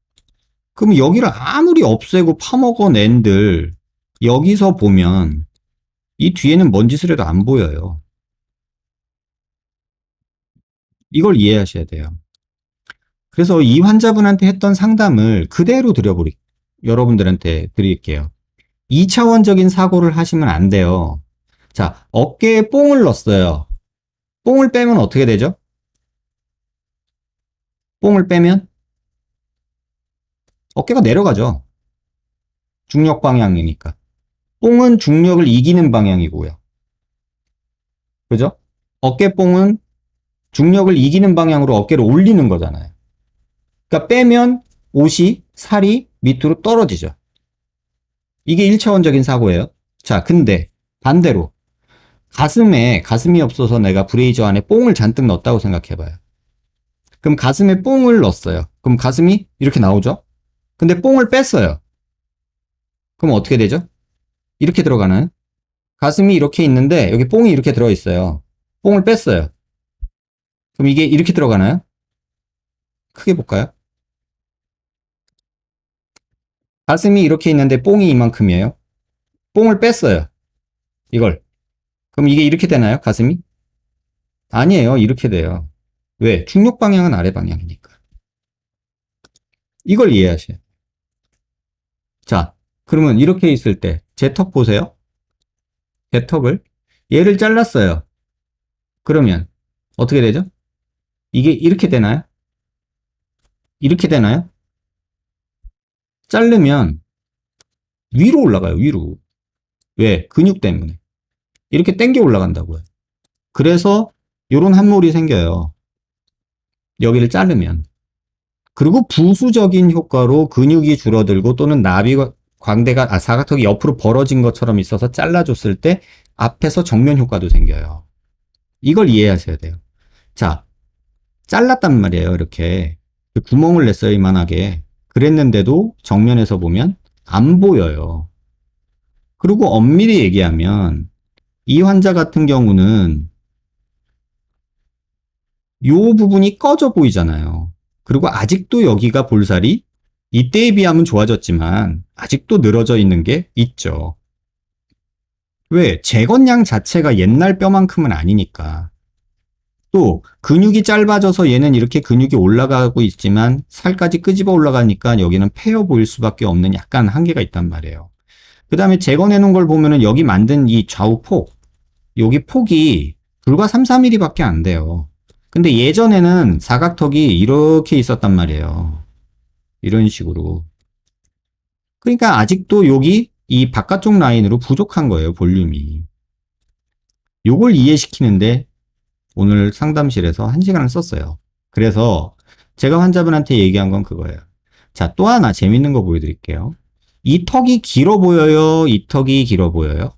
그럼 여기를 아무리 없애고 파먹어낸들 여기서 보면 이 뒤에는 뭔 짓을 해도 안 보여요. 이걸 이해하셔야 돼요. 그래서 이 환자분한테 했던 상담을 그대로 여러분들한테 드릴게요. 2차원적인 사고를 하시면 안 돼요. 자, 어깨에 뽕을 넣었어요. 뽕을 빼면 어떻게 되죠? 뽕을 빼면 어깨가 내려가죠. 중력 방향이니까. 뽕은 중력을 이기는 방향이고요. 그죠? 어깨뽕은 중력을 이기는 방향으로 어깨를 올리는 거잖아요. 그러니까 빼면 옷이, 살이 밑으로 떨어지죠. 이게 1차원적인 사고예요. 자, 근데 반대로 가슴이 없어서 내가 브레이저 안에 뽕을 잔뜩 넣었다고 생각해봐요. 그럼 가슴에 뽕을 넣었어요. 그럼 가슴이 이렇게 나오죠? 근데 뽕을 뺐어요. 그럼 어떻게 되죠? 이렇게 들어가나요? 가슴이 이렇게 있는데 여기 뽕이 이렇게 들어있어요. 뽕을 뺐어요. 그럼 이게 이렇게 들어가나요? 크게 볼까요? 가슴이 이렇게 있는데 뽕이 이만큼이에요. 뽕을 뺐어요. 이걸. 그럼 이게 이렇게 되나요? 가슴이? 아니에요. 이렇게 돼요. 왜? 중력 방향은 아래 방향이니까. 이걸 이해하셔요. 자, 그러면 이렇게 있을 때 제 턱 보세요. 제 턱을 얘를 잘랐어요. 그러면 어떻게 되죠? 이게 이렇게 되나요? 이렇게 되나요? 자르면 위로 올라가요. 위로. 왜? 근육 때문에. 이렇게 당겨 올라간다고요. 그래서 요런 함몰이 생겨요. 여기를 자르면. 그리고 부수적인 효과로 근육이 줄어들고 또는 사각턱이 옆으로 벌어진 것처럼 있어서 잘라줬을 때 앞에서 정면 효과도 생겨요. 이걸 이해하셔야 돼요. 자, 잘랐단 말이에요. 이렇게 구멍을 냈어요. 이만하게. 그랬는데도 정면에서 보면 안 보여요. 그리고 엄밀히 얘기하면 이 환자 같은 경우는 이 부분이 꺼져 보이잖아요. 그리고 아직도 여기가 볼살이 이때에 비하면 좋아졌지만 아직도 늘어져 있는 게 있죠. 왜? 재건량 자체가 옛날 뼈만큼은 아니니까. 또 근육이 짧아져서 얘는 이렇게 근육이 올라가고 있지만 살까지 끄집어 올라가니까 여기는 패여 보일 수밖에 없는 약간 한계가 있단 말이에요. 그 다음에 재건해 놓은 걸 보면은 여기 만든 이 좌우 여기 폭이 불과 3, 4mm밖에 안 돼요. 근데 예전에는 사각턱이 이렇게 있었단 말이에요. 이런 식으로. 그러니까 아직도 여기 이 바깥쪽 라인으로 부족한 거예요, 볼륨이. 요걸 이해시키는데 오늘 상담실에서 1시간을 썼어요. 그래서 제가 환자분한테 얘기한 건 그거예요. 자, 또 하나 재밌는 거 보여드릴게요. 이 턱이 길어 보여요? 이 턱이 길어 보여요?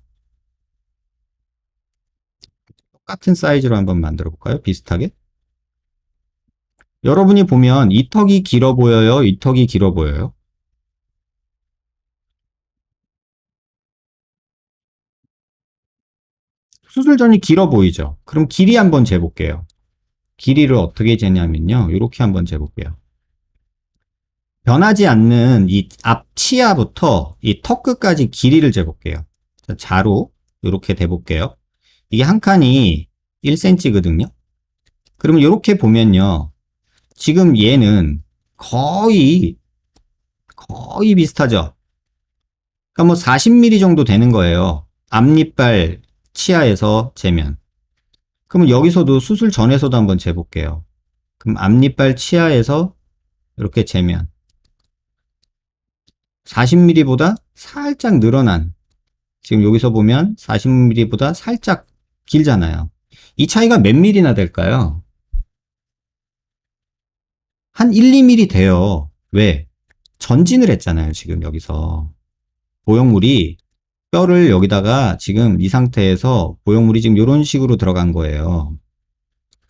똑같은 사이즈로 한번 만들어 볼까요? 비슷하게. 여러분이 보면 이 턱이 길어 보여요? 이 턱이 길어 보여요? 수술 전이 길어 보이죠? 그럼 길이 한번 재볼게요. 길이를 어떻게 재냐면요. 이렇게 한번 재볼게요. 변하지 않는 이 앞 치아부터 이 턱 끝까지 길이를 재볼게요. 자로 이렇게 대볼게요. 이게 한 칸이 1cm거든요. 그러면 이렇게 보면요. 지금 얘는 거의 비슷하죠. 그러니까 뭐 40mm 정도 되는 거예요. 앞니빨 치아에서 재면. 그러면 여기서도 수술 전에서도 한번 재볼게요. 그럼 앞니빨 치아에서 이렇게 재면 40mm보다 살짝 늘어난, 지금 여기서 보면 40mm보다 살짝 길잖아요. 이 차이가 몇 mm나 될까요? 한 1, 2mm 돼요. 왜? 전진을 했잖아요. 지금 여기서. 보형물이 뼈를 여기다가 지금 이 상태에서 보형물이 지금 이런 식으로 들어간 거예요.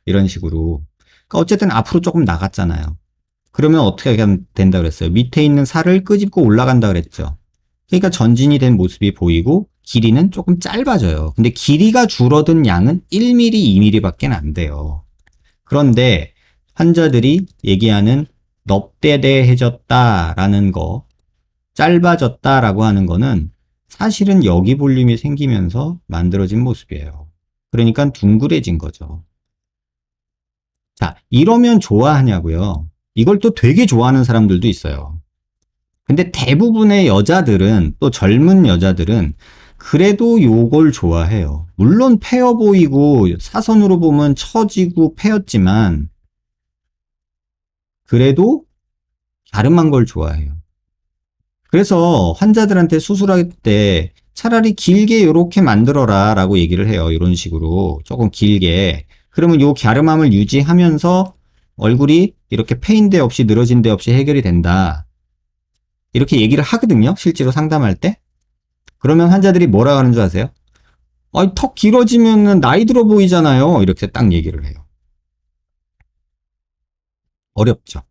이런 식으로. 그러니까 어쨌든 앞으로 조금 나갔잖아요. 그러면 어떻게 하면 된다 그랬어요? 밑에 있는 살을 끄집고 올라간다 그랬죠. 그러니까 전진이 된 모습이 보이고 길이는 조금 짧아져요. 근데 길이가 줄어든 양은 1mm, 2mm 밖에 안 돼요. 그런데 환자들이 얘기하는 넙대대해졌다라는 거, 짧아졌다라고 하는 거는 사실은 여기 볼륨이 생기면서 만들어진 모습이에요. 그러니까 둥그레진 거죠. 자, 이러면 좋아하냐고요? 이걸 또 되게 좋아하는 사람들도 있어요. 근데 대부분의 여자들은, 또 젊은 여자들은 그래도 요걸 좋아해요. 물론 패여 보이고 사선으로 보면 처지고 패였지만 그래도 갸름한 걸 좋아해요. 그래서 환자들한테 수술할 때 차라리 길게 요렇게 만들어라 라고 얘기를 해요. 이런 식으로 조금 길게. 그러면 요 갸름함을 유지하면서 얼굴이 이렇게 패인 데 없이 늘어진 데 없이 해결이 된다. 이렇게 얘기를 하거든요. 실제로 상담할 때. 그러면 환자들이 뭐라 하는 줄 아세요? 턱 길어지면 나이 들어 보이잖아요. 이렇게 딱 얘기를 해요. 어렵죠.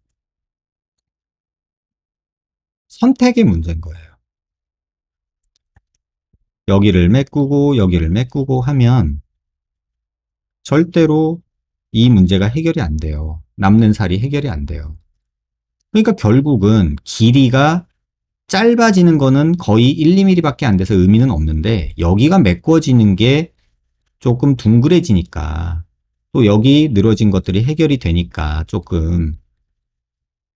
선택의 문제인 거예요. 여기를 메꾸고 여기를 메꾸고 하면 절대로 이 문제가 해결이 안 돼요. 남는 살이 해결이 안 돼요. 그러니까 결국은 길이가 짧아지는 거는 거의 1, 2mm밖에 안 돼서 의미는 없는데 여기가 메꿔지는 게 조금 둥그레지니까 또 여기 늘어진 것들이 해결이 되니까 조금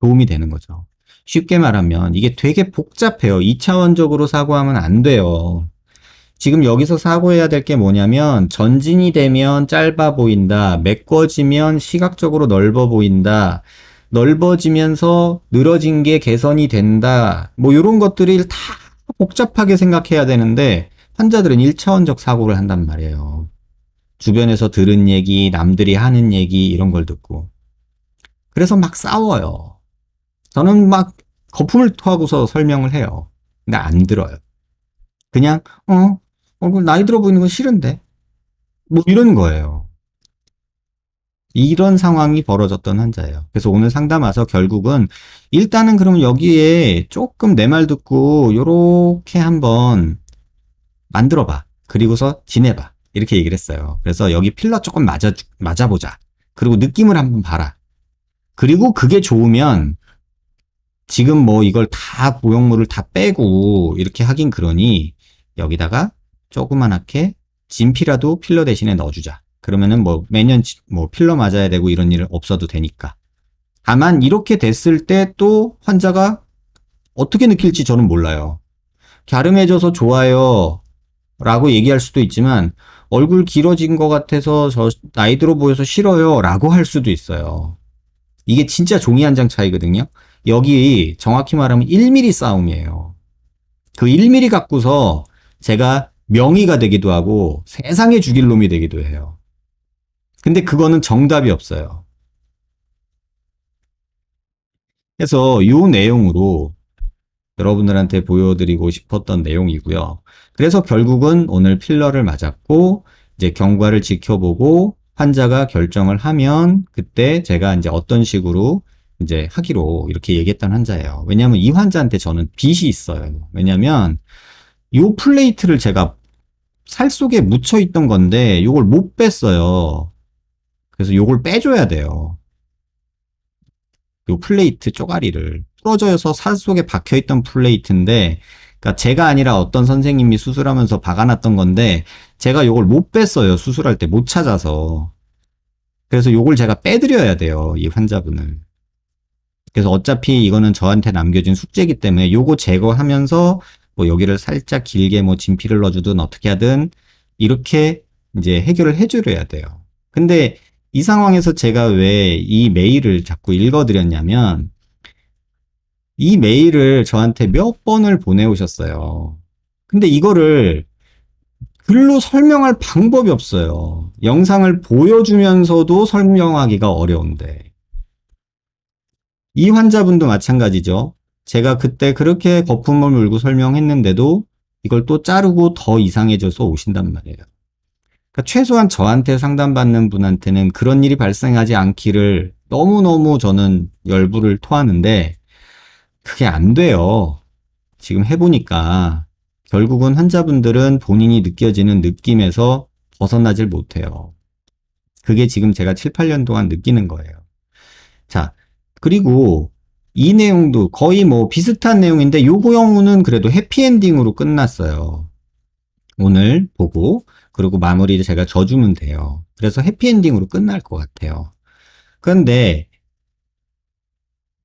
도움이 되는 거죠. 쉽게 말하면 이게 되게 복잡해요. 2차원적으로 사고하면 안 돼요. 지금 여기서 사고해야 될 게 뭐냐면 전진이 되면 짧아 보인다. 메꿔지면 시각적으로 넓어 보인다. 넓어지면서 늘어진 게 개선이 된다. 뭐 이런 것들을 다 복잡하게 생각해야 되는데 환자들은 1차원적 사고를 한단 말이에요. 주변에서 들은 얘기, 남들이 하는 얘기 이런 걸 듣고. 그래서 막 싸워요. 저는 막 거품을 토하고서 설명을 해요. 근데 안 들어요. 그냥 그 나이 들어 보이는 건 싫은데 뭐 이런 거예요. 이런 상황이 벌어졌던 환자예요. 그래서 오늘 상담 와서 결국은 일단은 그러면 여기에 조금 내 말 듣고 요렇게 한번 만들어봐. 그리고서 지내봐. 이렇게 얘기를 했어요. 그래서 여기 필러 조금 맞아보자. 그리고 느낌을 한번 봐라. 그리고 그게 좋으면 지금 뭐 이걸 다 보형물을 다 빼고 이렇게 하긴 그러니 여기다가 조그만하게 진피라도 필러 대신에 넣어주자. 그러면은 뭐 매년 뭐 필러 맞아야 되고 이런 일 없어도 되니까. 다만 이렇게 됐을 때 또 환자가 어떻게 느낄지 저는 몰라요. 갸름해져서 좋아요 라고 얘기할 수도 있지만 얼굴 길어진 것 같아서 저 나이 들어 보여서 싫어요 라고 할 수도 있어요. 이게 진짜 종이 한 장 차이거든요. 여기 정확히 말하면 1mm 싸움이에요. 그 1mm 갖고서 제가 명의가 되기도 하고 세상에 죽일 놈이 되기도 해요. 근데 그거는 정답이 없어요. 그래서 이 내용으로 여러분들한테 보여드리고 싶었던 내용이고요. 그래서 결국은 오늘 필러를 맞았고 이제 경과를 지켜보고 환자가 결정을 하면 그때 제가 이제 어떤 식으로 이제 하기로 이렇게 얘기했던 환자예요. 왜냐하면 이 환자한테 저는 빚이 있어요. 왜냐하면 이 플레이트를 제가 살 속에 묻혀 있던 건데 이걸 못 뺐어요. 그래서 이걸 빼줘야 돼요. 요 플레이트 쪼가리를 부러져서 살 속에 박혀있던 플레이트인데 그러니까 제가 아니라 어떤 선생님이 수술하면서 박아놨던 건데 제가 요걸 못 뺐어요. 수술할 때 못 찾아서. 그래서 요걸 제가 빼드려야 돼요. 이 환자분을. 그래서 어차피 이거는 저한테 남겨진 숙제이기 때문에 요거 제거하면서 뭐 여기를 살짝 길게 뭐 진피를 넣어주든 어떻게 하든 이렇게 이제 해결을 해줘야 돼요. 근데 이 상황에서 제가 왜 이 메일을 자꾸 읽어드렸냐면 이 메일을 저한테 몇 번을 보내오셨어요. 근데 이거를 글로 설명할 방법이 없어요. 영상을 보여주면서도 설명하기가 어려운데. 이 환자분도 마찬가지죠. 제가 그때 그렇게 거품을 물고 설명했는데도 이걸 또 자르고 더 이상해져서 오신단 말이에요. 그러니까 최소한 저한테 상담받는 분한테는 그런 일이 발생하지 않기를 너무너무 저는 열불을 토하는데 그게 안 돼요. 지금 해보니까 결국은 환자분들은 본인이 느껴지는 느낌에서 벗어나질 못해요. 그게 지금 제가 7, 8년 동안 느끼는 거예요. 자, 그리고 이 내용도 거의 뭐 비슷한 내용인데 요거 경우는 그래도 해피엔딩으로 끝났어요. 오늘 보고 그리고 마무리를 제가 져주면 돼요. 그래서 해피엔딩으로 끝날 것 같아요. 그런데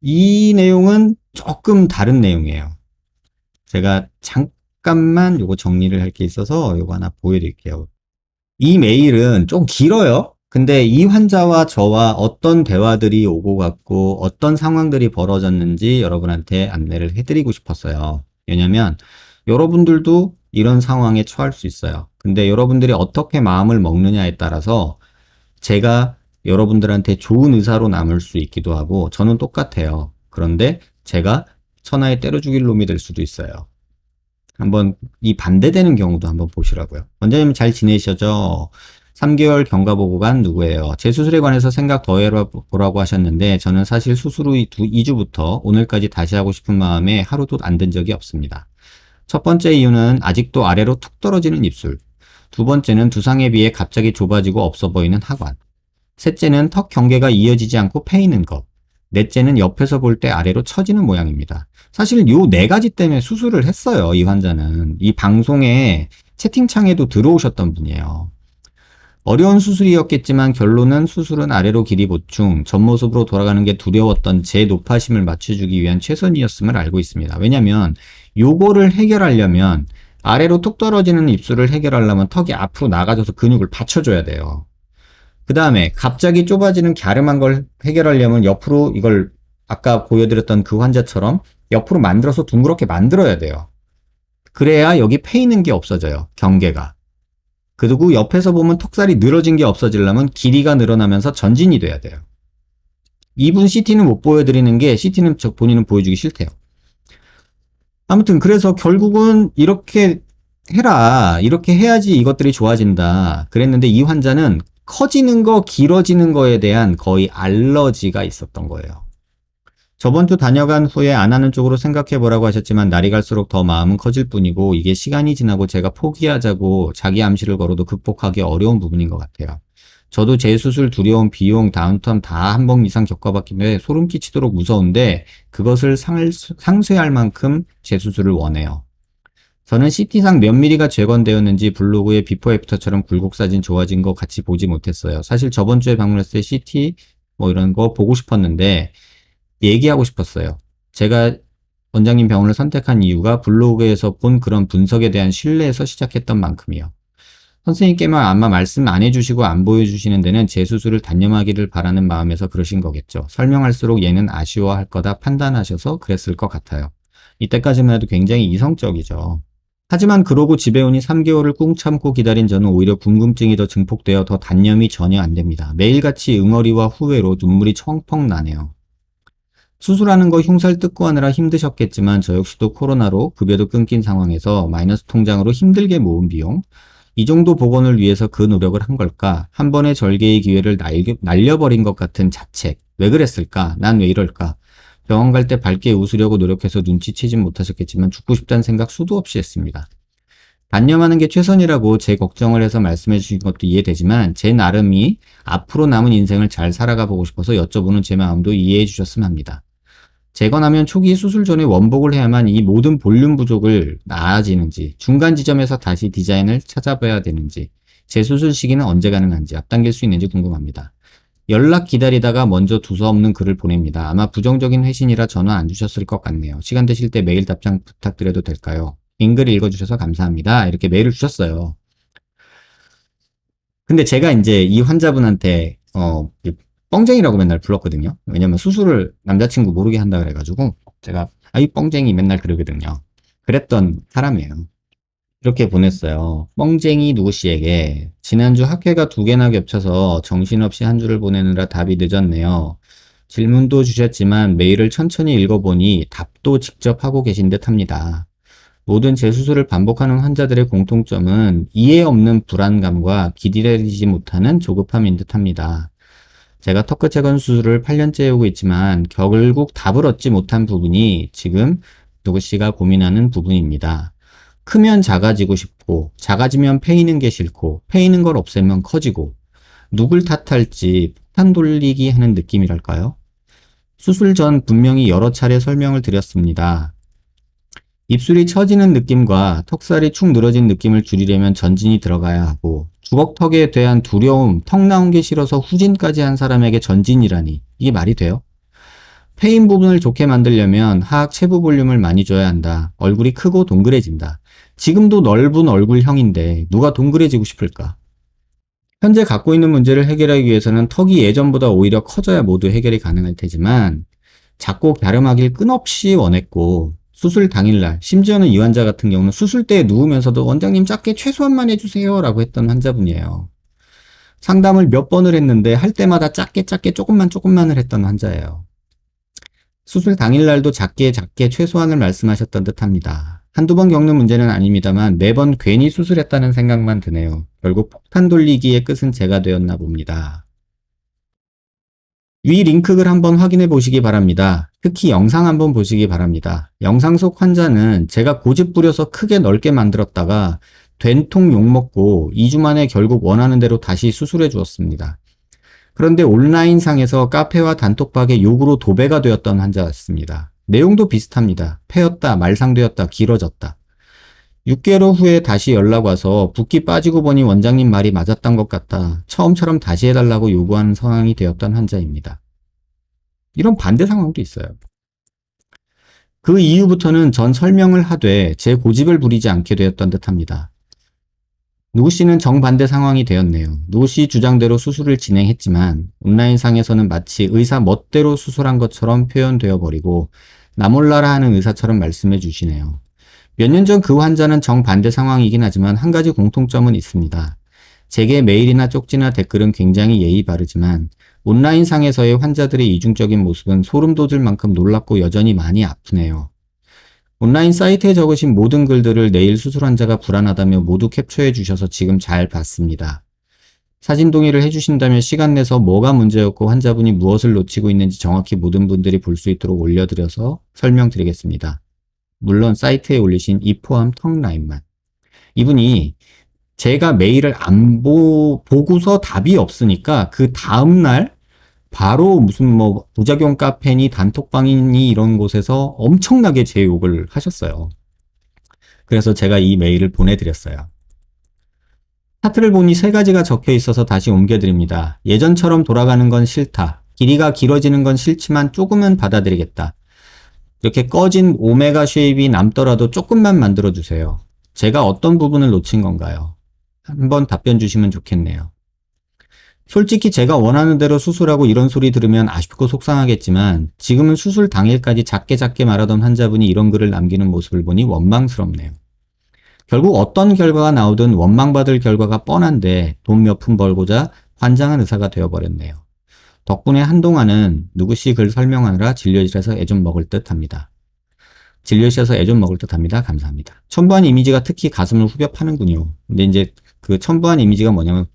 이 내용은 조금 다른 내용이에요. 제가 잠깐만 요거 정리를 할 게 있어서 요거 하나 보여드릴게요. 이 메일은 좀 길어요. 근데 이 환자와 저와 어떤 대화들이 오고 갔고 어떤 상황들이 벌어졌는지 여러분한테 안내를 해드리고 싶었어요. 왜냐면 여러분들도 이런 상황에 처할 수 있어요. 근데 여러분들이 어떻게 마음을 먹느냐에 따라서 제가 여러분들한테 좋은 의사로 남을 수 있기도 하고 저는 똑같아요. 그런데 제가 천하에 때려 죽일 놈이 될 수도 있어요. 한번 이 반대되는 경우도 한번 보시라고요. 원장님 잘 지내시죠? 3개월 경과 보고 간 누구예요? 제 수술에 관해서 생각 더 해보라고 하셨는데 저는 사실 수술 후 2주부터 오늘까지 다시 하고 싶은 마음에 하루도 안 든 적이 없습니다. 첫 번째 이유는 아직도 아래로 툭 떨어지는 입술. 두 번째는 두상에 비해 갑자기 좁아지고 없어 보이는 하관. 셋째는 턱 경계가 이어지지 않고 패이는 것. 넷째는 옆에서 볼 때 아래로 처지는 모양입니다. 사실 요 네 가지 때문에 수술을 했어요. 이 환자는. 이 방송에 채팅창에도 들어오셨던 분이에요. 어려운 수술이었겠지만 결론은 수술은 아래로 길이 보충, 전모습으로 돌아가는 게 두려웠던 제 높아심을 맞춰주기 위한 최선이었음을 알고 있습니다. 왜냐면 요거를 해결하려면 아래로 툭 떨어지는 입술을 해결하려면 턱이 앞으로 나가져서 근육을 받쳐줘야 돼요. 그 다음에 갑자기 좁아지는 갸름한 걸 해결하려면 옆으로 이걸 아까 보여드렸던 그 환자처럼 옆으로 만들어서 둥그렇게 만들어야 돼요. 그래야 여기 패이는 게 없어져요. 경계가. 그리고 옆에서 보면 턱살이 늘어진 게 없어지려면 길이가 늘어나면서 전진이 돼야 돼요. 이분 CT는 못 보여드리는 게 CT는 본인은 보여주기 싫대요. 아무튼 그래서 결국은 이렇게 해라. 이렇게 해야지 이것들이 좋아진다. 그랬는데 이 환자는 커지는 거, 길어지는 거에 대한 거의 알러지가 있었던 거예요. 저번 주 다녀간 후에 안 하는 쪽으로 생각해 보라고 하셨지만 날이 갈수록 더 마음은 커질 뿐이고 이게 시간이 지나고 제가 포기하자고 자기 암시를 걸어도 극복하기 어려운 부분인 것 같아요. 저도 재수술 두려움, 비용, 다운텀 다 한 번 이상 겪어봤기 때문에 소름 끼치도록 무서운데 그것을 상쇄할 만큼 재수술을 원해요. 저는 CT상 몇 미리가 재건되었는지 블로그에 비포 애프터처럼 굴곡 사진 좋아진 거 같이 보지 못했어요. 사실 저번 주에 방문했을 때 CT 뭐 이런 거 보고 싶었는데 얘기하고 싶었어요. 제가 원장님 병원을 선택한 이유가 블로그에서 본 그런 분석에 대한 신뢰에서 시작했던 만큼이요. 선생님께만 아마 말씀 안 해주시고 안 보여주시는 데는 제 수술을 단념하기를 바라는 마음에서 그러신 거겠죠. 설명할수록 얘는 아쉬워할 거다 판단하셔서 그랬을 것 같아요. 이때까지만 해도 굉장히 이성적이죠. 하지만 그러고 집에 오니 3개월을 꾹 참고 기다린 저는 오히려 궁금증이 더 증폭되어 더 단념이 전혀 안 됩니다. 매일같이 응어리와 후회로 눈물이 펑펑 나네요. 수술하는 거 흉살 뜯고 하느라 힘드셨겠지만 저 역시도 코로나로 급여도 끊긴 상황에서 마이너스 통장으로 힘들게 모은 비용, 이 정도 복원을 위해서 그 노력을 한 걸까? 한 번의 절개의 기회를 날려버린 것 같은 자책. 왜 그랬을까? 난 왜 이럴까? 병원 갈 때 밝게 웃으려고 노력해서 눈치채진 못하셨겠지만 죽고 싶다는 생각 수도 없이 했습니다. 단념하는 게 최선이라고 제 걱정을 해서 말씀해 주신 것도 이해되지만 제 나름이 앞으로 남은 인생을 잘 살아가 보고 싶어서 여쭤보는 제 마음도 이해해 주셨으면 합니다. 재건하면 초기 수술 전에 원복을 해야만 이 모든 볼륨 부족을 나아지는지, 중간 지점에서 다시 디자인을 찾아봐야 되는지, 재수술 시기는 언제 가능한지, 앞당길 수 있는지 궁금합니다. 연락 기다리다가 먼저 두서없는 글을 보냅니다. 아마 부정적인 회신이라 전화 안 주셨을 것 같네요. 시간 되실 때 메일 답장 부탁드려도 될까요? 긴 글 읽어주셔서 감사합니다. 이렇게 메일을 주셨어요. 근데 제가 이제 이 환자분한테 뻥쟁이라고 맨날 불렀거든요. 왜냐면 수술을 남자친구 모르게 한다 그래가지고 제가 이 뻥쟁이 맨날 그러거든요. 그랬던 사람이에요. 이렇게 보냈어요. 뻥쟁이 누구씨에게 지난주 학회가 2개나 겹쳐서 정신없이 한 주를 보내느라 답이 늦었네요. 질문도 주셨지만 메일을 천천히 읽어보니 답도 직접 하고 계신 듯 합니다. 모든 재수술을 반복하는 환자들의 공통점은 이해 없는 불안감과 기다리지 못하는 조급함인 듯 합니다. 제가 턱끝 재건 수술을 8년째 해오고 있지만 결국 답을 얻지 못한 부분이 지금 누구씨가 고민하는 부분입니다. 크면 작아지고 싶고, 작아지면 패이는 게 싫고, 패이는 걸 없애면 커지고, 누굴 탓할지 폭탄 돌리기 하는 느낌이랄까요? 수술 전 분명히 여러 차례 설명을 드렸습니다. 입술이 처지는 느낌과 턱살이 축 늘어진 느낌을 줄이려면 전진이 들어가야 하고, 주걱턱에 대한 두려움, 턱 나온 게 싫어서 후진까지 한 사람에게 전진이라니, 이게 말이 돼요? 페인 부분을 좋게 만들려면 하악 체부 볼륨을 많이 줘야 한다. 얼굴이 크고 동그래진다. 지금도 넓은 얼굴형인데 누가 동그래지고 싶을까? 현재 갖고 있는 문제를 해결하기 위해서는 턱이 예전보다 오히려 커져야 모두 해결이 가능할 테지만 작고 갸름하길 끊없이 원했고 수술 당일날, 심지어는 이 환자 같은 경우는 수술대에 누우면서도 원장님 작게 최소한만 해주세요 라고 했던 환자분이에요. 상담을 몇 번을 했는데 할 때마다 작게 조금만을 했던 환자예요. 수술 당일날도 작게 최소한을 말씀하셨던 듯 합니다. 한두 번 겪는 문제는 아닙니다만 매번 괜히 수술했다는 생각만 드네요. 결국 폭탄 돌리기의 끝은 제가 되었나 봅니다. 위 링크글 한번 확인해 보시기 바랍니다. 특히 영상 한번 보시기 바랍니다. 영상 속 환자는 제가 고집 부려서 크게 넓게 만들었다가 된통 욕먹고 2주 만에 결국 원하는 대로 다시 수술해 주었습니다. 그런데 온라인상에서 카페와 단톡방에 욕으로 도배가 되었던 환자였습니다. 내용도 비슷합니다. 패였다, 말상되었다, 길어졌다. 6개월 후에 다시 연락 와서 붓기 빠지고 보니 원장님 말이 맞았던 것 같다. 처음처럼 다시 해달라고 요구하는 상황이 되었던 환자입니다. 이런 반대 상황도 있어요. 그 이후부터는 전 설명을 하되 제 고집을 부리지 않게 되었던 듯합니다. 누구씨는 정반대 상황이 되었네요. 누구씨 주장대로 수술을 진행했지만 온라인상에서는 마치 의사 멋대로 수술한 것처럼 표현되어 버리고 나 몰라라 하는 의사처럼 말씀해 주시네요. 몇 년 전 그 환자는 정반대 상황이긴 하지만 한 가지 공통점은 있습니다. 제게 메일이나 쪽지나 댓글은 굉장히 예의 바르지만 온라인상에서의 환자들의 이중적인 모습은 소름 돋을 만큼 놀랍고 여전히 많이 아프네요. 온라인 사이트에 적으신 모든 글들을 내일 수술 환자가 불안하다며 모두 캡처해 주셔서 지금 잘 봤습니다. 사진 동의를 해주신다면 시간 내서 뭐가 문제였고 환자분이 무엇을 놓치고 있는지 정확히 모든 분들이 볼 수 있도록 올려드려서 설명드리겠습니다. 물론 사이트에 올리신 이 포함 턱 라인만. 이분이 제가 메일을 안 보고서 답이 없으니까 그 다음날 바로 무슨 뭐 부작용 카페니 단톡방이니 이런 곳에서 엄청나게 제 욕을 하셨어요. 그래서 제가 이 메일을 보내드렸어요. 차트를 보니 3가지가 적혀 있어서 다시 옮겨드립니다. 예전처럼 돌아가는 건 싫다. 길이가 길어지는 건 싫지만 조금은 받아들이겠다. 이렇게 꺼진 오메가 쉐입이 남더라도 조금만 만들어주세요. 제가 어떤 부분을 놓친 건가요? 한번 답변 주시면 좋겠네요. 솔직히 제가 원하는 대로 수술하고 이런 소리 들으면 아쉽고 속상하겠지만 지금은 수술 당일까지 작게 말하던 환자분이 이런 글을 남기는 모습을 보니 원망스럽네요. 결국 어떤 결과가 나오든 원망받을 결과가 뻔한데 돈 몇 푼 벌고자 환장한 의사가 되어버렸네요. 덕분에 한동안은 누구씨 글 설명하느라 진료실에서 애 좀 먹을 듯 합니다. 진료실에서 애 좀 먹을 듯 합니다. 감사합니다. 첨부한 이미지가 특히 가슴을 후벼 파는군요. 근데 이제 그 첨부한 이미지가 뭐냐면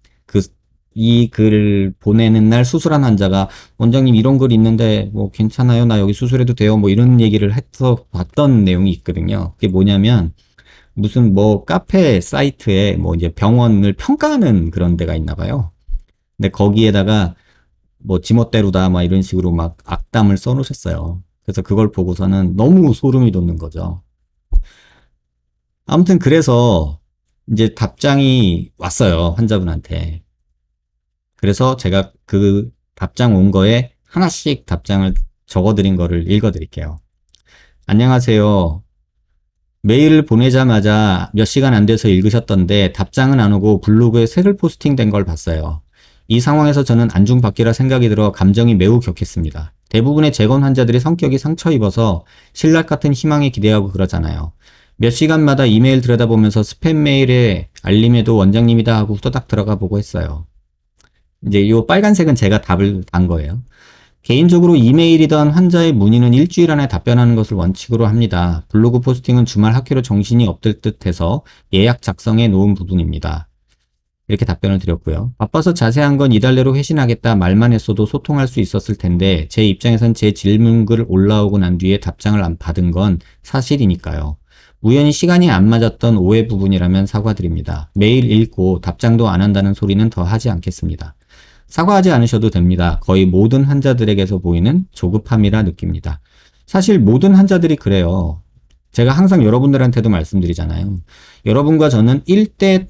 이 글을 보내는 날 수술한 환자가 원장님 이런 글 있는데 뭐 괜찮아요? 나 여기 수술해도 돼요? 뭐 이런 얘기를 해서 봤던 내용이 있거든요. 그게 뭐냐면 무슨 뭐 카페 사이트에 뭐 이제 병원을 평가하는 그런 데가 있나 봐요. 근데 거기에다가 뭐 지멋대로다 막 이런 식으로 막 악담을 써놓으셨어요. 그래서 그걸 보고서는 너무 소름이 돋는 거죠. 아무튼 그래서 이제 답장이 왔어요. 환자분한테. 그래서 제가 그 답장 온 거에 하나씩 답장을 적어드린 거를 읽어드릴게요. 안녕하세요. 메일을 보내자마자 몇 시간 안 돼서 읽으셨던데 답장은 안 오고 블로그에 색을 포스팅된 걸 봤어요. 이 상황에서 저는 안중받기라 생각이 들어 감정이 매우 격했습니다. 대부분의 재건 환자들이 성격이 상처 입어서 신락 같은 희망에 기대하고 그러잖아요. 몇 시간마다 이메일 들여다보면서 스팸 메일에 알림에도 원장님이다 하고 후다닥 들어가 보고 했어요. 이제 이 빨간색은 제가 답을 단 거예요. 개인적으로 이메일이던 환자의 문의는 일주일 안에 답변하는 것을 원칙으로 합니다. 블로그 포스팅은 주말 학회로 정신이 없을 듯 해서 예약 작성해 놓은 부분입니다. 이렇게 답변을 드렸고요. 바빠서 자세한 건 이달내로 회신하겠다 말만 했어도 소통할 수 있었을 텐데 제 입장에선 제 질문글 올라오고 난 뒤에 답장을 안 받은 건 사실이니까요. 우연히 시간이 안 맞았던 오해 부분이라면 사과드립니다. 매일 읽고 답장도 안 한다는 소리는 더 하지 않겠습니다. 사과하지 않으셔도 됩니다. 거의 모든 환자들에게서 보이는 조급함이라 느낍니다. 사실 모든 환자들이 그래요. 제가 항상 여러분들한테도 말씀드리잖아요. 여러분과 저는 1대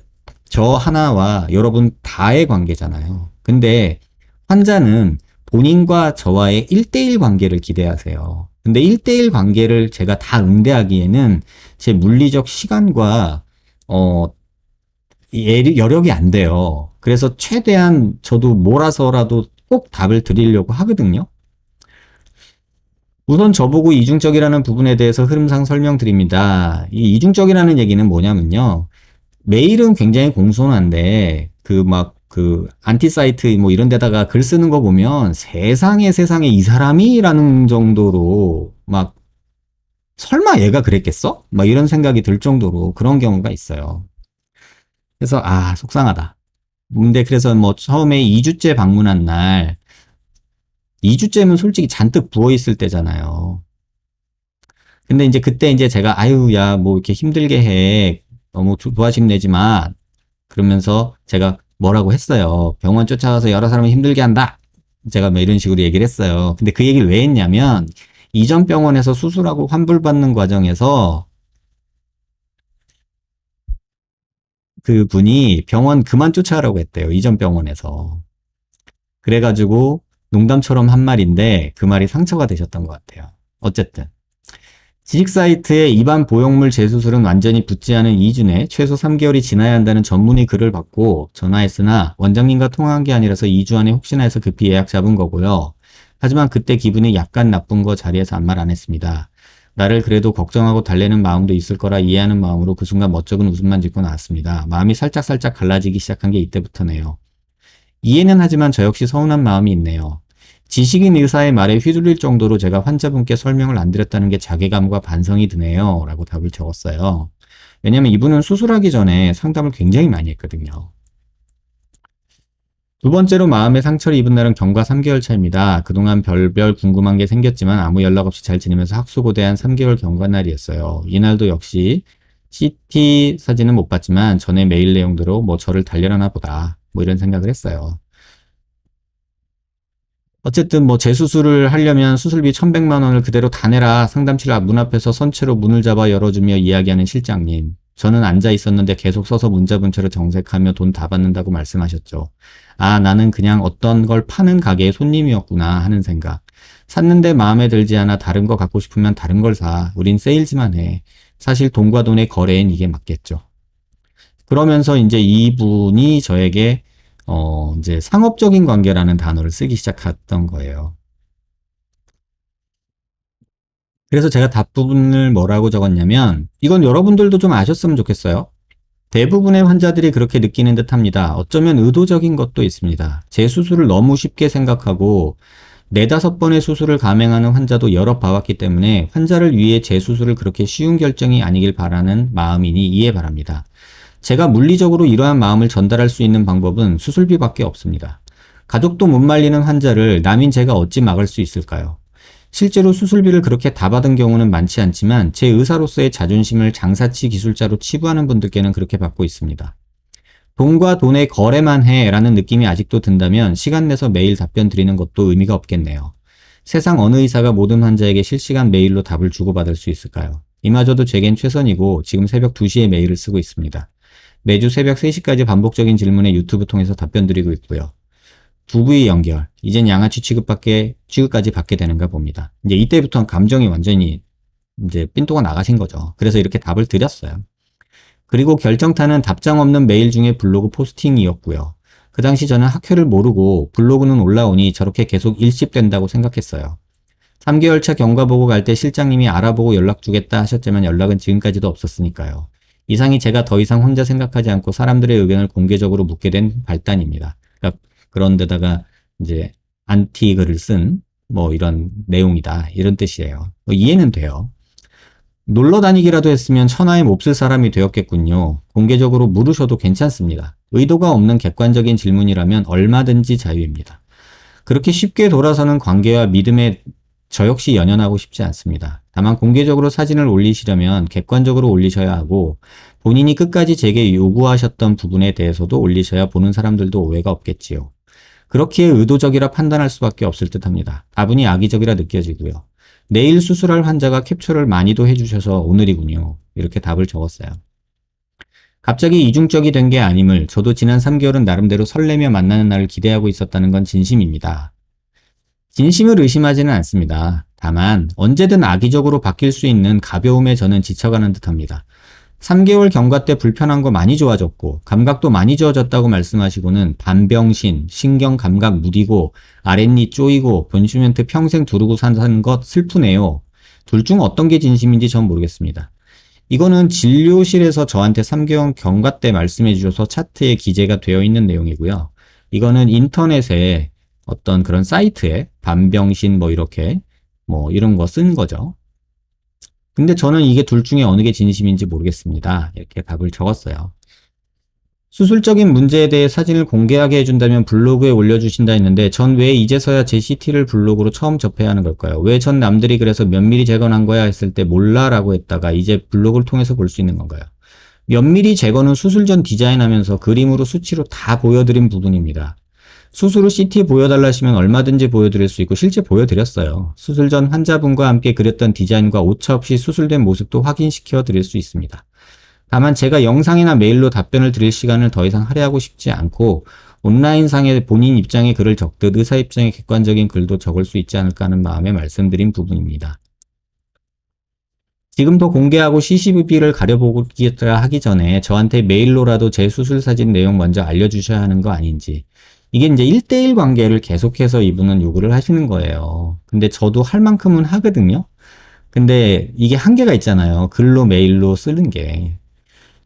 저 하나와 여러분 다의 관계잖아요. 근데 환자는 본인과 저와의 1대1 관계를 기대하세요. 근데 1대1 관계를 제가 다 응대하기에는 제 물리적 시간과 어, 여력이 안 돼요. 그래서 최대한 저도 몰아서라도 꼭 답을 드리려고 하거든요. 우선 저보고 이중적이라는 부분에 대해서 흐름상 설명드립니다. 이 이중적이라는 얘기는 뭐냐면요. 메일은 굉장히 공손한데 그 안티 사이트 뭐 이런 데다가 글 쓰는 거 보면 세상에 이 사람이라는 정도로 막 설마 얘가 그랬겠어? 막 이런 생각이 들 정도로 그런 경우가 있어요. 그래서 속상하다. 근데 그래서 뭐 처음에 2주째 방문한 날 2주째면 솔직히 잔뜩 부어 있을 때잖아요. 근데 이제 그때 이제 제가 아유 야 뭐 이렇게 힘들게 해. 너무 도와심 내지 마. 그러면서 제가 뭐라고 했어요. 병원 쫓아가서 여러 사람을 힘들게 한다. 제가 뭐 이런 식으로 얘기를 했어요. 근데 그 얘기를 왜 했냐면 이전 병원에서 수술하고 환불받는 과정에서 그 분이 병원 그만 쫓아가라고 했대요. 이전 병원에서. 그래가지고 농담처럼 한 말인데 그 말이 상처가 되셨던 것 같아요. 어쨌든 지식 사이트에 입안 보형물 재수술은 완전히 붙지 않은 2주 내 최소 3개월이 지나야 한다는 전문의 글을 받고 전화했으나 원장님과 통화한 게 아니라서 2주 안에 혹시나 해서 급히 예약 잡은 거고요. 하지만 그때 기분이 약간 나쁜 거 자리에서 아무 말 안 했습니다. 나를 그래도 걱정하고 달래는 마음도 있을 거라 이해하는 마음으로 그 순간 멋쩍은 웃음만 짓고 나왔습니다. 마음이 살짝살짝 갈라지기 시작한 게 이때부터네요. 이해는 하지만 저 역시 서운한 마음이 있네요. 지식인 의사의 말에 휘둘릴 정도로 제가 환자분께 설명을 안 드렸다는 게 자괴감과 반성이 드네요. 라고 답을 적었어요. 왜냐면 이분은 수술하기 전에 상담을 굉장히 많이 했거든요. 두 번째로 마음의 상처를 입은 날은 경과 3개월 차입니다. 그동안 별별 궁금한 게 생겼지만 아무 연락 없이 잘 지내면서 학수고대한 3개월 경과 날이었어요. 이날도 역시 CT 사진은 못 봤지만 전에 메일 내용대로 뭐 저를 달려나 보다 뭐 이런 생각을 했어요. 어쨌든 뭐 재수술을 하려면 수술비 1100만 원을 그대로 다 내라. 상담실 앞 문 앞에서 선체로 문을 잡아 열어주며 이야기하는 실장님. 저는 앉아 있었는데 계속 서서 문 잡은 채로 정색하며 돈 다 받는다고 말씀하셨죠. 나는 그냥 어떤 걸 파는 가게의 손님이었구나 하는 생각. 샀는데 마음에 들지 않아 다른 거 갖고 싶으면 다른 걸 사. 우린 세일즈만 해. 사실 돈과 돈의 거래엔 이게 맞겠죠. 그러면서 이제 이분이 저에게 이제 상업적인 관계라는 단어를 쓰기 시작했던 거예요. 그래서 제가 답부분을 뭐라고 적었냐면, 이건 여러분들도 좀 아셨으면 좋겠어요. 대부분의 환자들이 그렇게 느끼는 듯 합니다. 어쩌면 의도적인 것도 있습니다. 제 수술을 너무 쉽게 생각하고, 네다섯 번의 수술을 감행하는 환자도 여러 봐왔기 때문에 환자를 위해 제 수술을 그렇게 쉬운 결정이 아니길 바라는 마음이니 이해 바랍니다. 제가 물리적으로 이러한 마음을 전달할 수 있는 방법은 수술비밖에 없습니다. 가족도 못 말리는 환자를 남인 제가 어찌 막을 수 있을까요? 실제로 수술비를 그렇게 다 받은 경우는 많지 않지만 제 의사로서의 자존심을 장사치 기술자로 치부하는 분들께는 그렇게 받고 있습니다. 돈과 돈의 거래만 해 라는 느낌이 아직도 든다면 시간 내서 메일 답변 드리는 것도 의미가 없겠네요. 세상 어느 의사가 모든 환자에게 실시간 메일로 답을 주고받을 수 있을까요? 이마저도 제겐 최선이고 지금 새벽 2시에 메일을 쓰고 있습니다. 매주 새벽 3시까지 반복적인 질문에 유튜브 통해서 답변 드리고 있고요. 부부의 연결, 이젠 양아치 취급까지 받게 되는가 봅니다. 이제 이때부터 감정이 완전히 이제 삔또가 나가신 거죠. 그래서 이렇게 답을 드렸어요. 그리고 결정타는 답장 없는 메일 중에 블로그 포스팅이었고요. 그 당시 저는 학회를 모르고 블로그는 올라오니 저렇게 계속 일십된다고 생각했어요. 3개월 차 경과 보고 갈 때 실장님이 알아보고 연락 주겠다 하셨지만 연락은 지금까지도 없었으니까요. 이상이 제가 더 이상 혼자 생각하지 않고 사람들의 의견을 공개적으로 묻게 된 발단입니다. 그러니까 그런 데다가 이제 안티 글을 쓴 뭐 이런 내용이다. 이런 뜻이에요. 뭐 이해는 돼요. 놀러 다니기라도 했으면 천하에 몹쓸 사람이 되었겠군요. 공개적으로 물으셔도 괜찮습니다. 의도가 없는 객관적인 질문이라면 얼마든지 자유입니다. 그렇게 쉽게 돌아서는 관계와 믿음에 저 역시 연연하고 싶지 않습니다. 다만 공개적으로 사진을 올리시려면 객관적으로 올리셔야 하고 본인이 끝까지 제게 요구하셨던 부분에 대해서도 올리셔야 보는 사람들도 오해가 없겠지요. 그렇기에 의도적이라 판단할 수밖에 없을 듯합니다. 다분히 악의적이라 느껴지고요. 내일 수술할 환자가 캡처를 많이도 해주셔서 오늘이군요. 이렇게 답을 적었어요. 갑자기 이중적이 된 게 아님을 저도 지난 3개월은 나름대로 설레며 만나는 날을 기대하고 있었다는 건 진심입니다. 진심을 의심하지는 않습니다. 다만 언제든 악의적으로 바뀔 수 있는 가벼움에 저는 지쳐가는 듯합니다. 3개월 경과 때 불편한 거 많이 좋아졌고 감각도 많이 좋아졌다고 말씀하시고는 반병신, 신경 감각 무디고 아랫니 쪼이고 본슈멘트 평생 두르고 사는 것 슬프네요. 둘 중 어떤 게 진심인지 전 모르겠습니다. 이거는 진료실에서 저한테 3개월 경과 때 말씀해 주셔서 차트에 기재가 되어 있는 내용이고요. 이거는 인터넷에 어떤 그런 사이트에 반병신 뭐 이렇게 뭐 이런 거 쓴 거죠. 근데 저는 이게 둘 중에 어느 게 진심인지 모르겠습니다. 이렇게 답을 적었어요. 수술적인 문제에 대해 사진을 공개하게 해준다면 블로그에 올려주신다 했는데 전 왜 이제서야 제 CT를 블로그로 처음 접해야 하는 걸까요? 왜 전 남들이 그래서 몇 미리 재건한 거야 했을 때 몰라 라고 했다가 이제 블로그를 통해서 볼 수 있는 건가요? 몇 미리 재건은 수술 전 디자인하면서 그림으로 수치로 다 보여드린 부분입니다. 수술 후 CT 보여달라 하시면 얼마든지 보여드릴 수 있고 실제 보여드렸어요. 수술 전 환자분과 함께 그렸던 디자인과 오차 없이 수술된 모습도 확인시켜 드릴 수 있습니다. 다만 제가 영상이나 메일로 답변을 드릴 시간을 더 이상 할애하고 싶지 않고 온라인상에 본인 입장의 글을 적듯 의사 입장의 객관적인 글도 적을 수 있지 않을까 하는 마음에 말씀드린 부분입니다. 지금 더 공개하고 CCTV를 가려보기라 하기 전에 저한테 메일로라도 제 수술 사진 내용 먼저 알려주셔야 하는 거 아닌지. 이게 이제 1대1 관계를 계속해서 이분은 요구를 하시는 거예요. 근데 저도 할 만큼은 하거든요. 근데 이게 한계가 있잖아요. 글로 메일로 쓰는 게.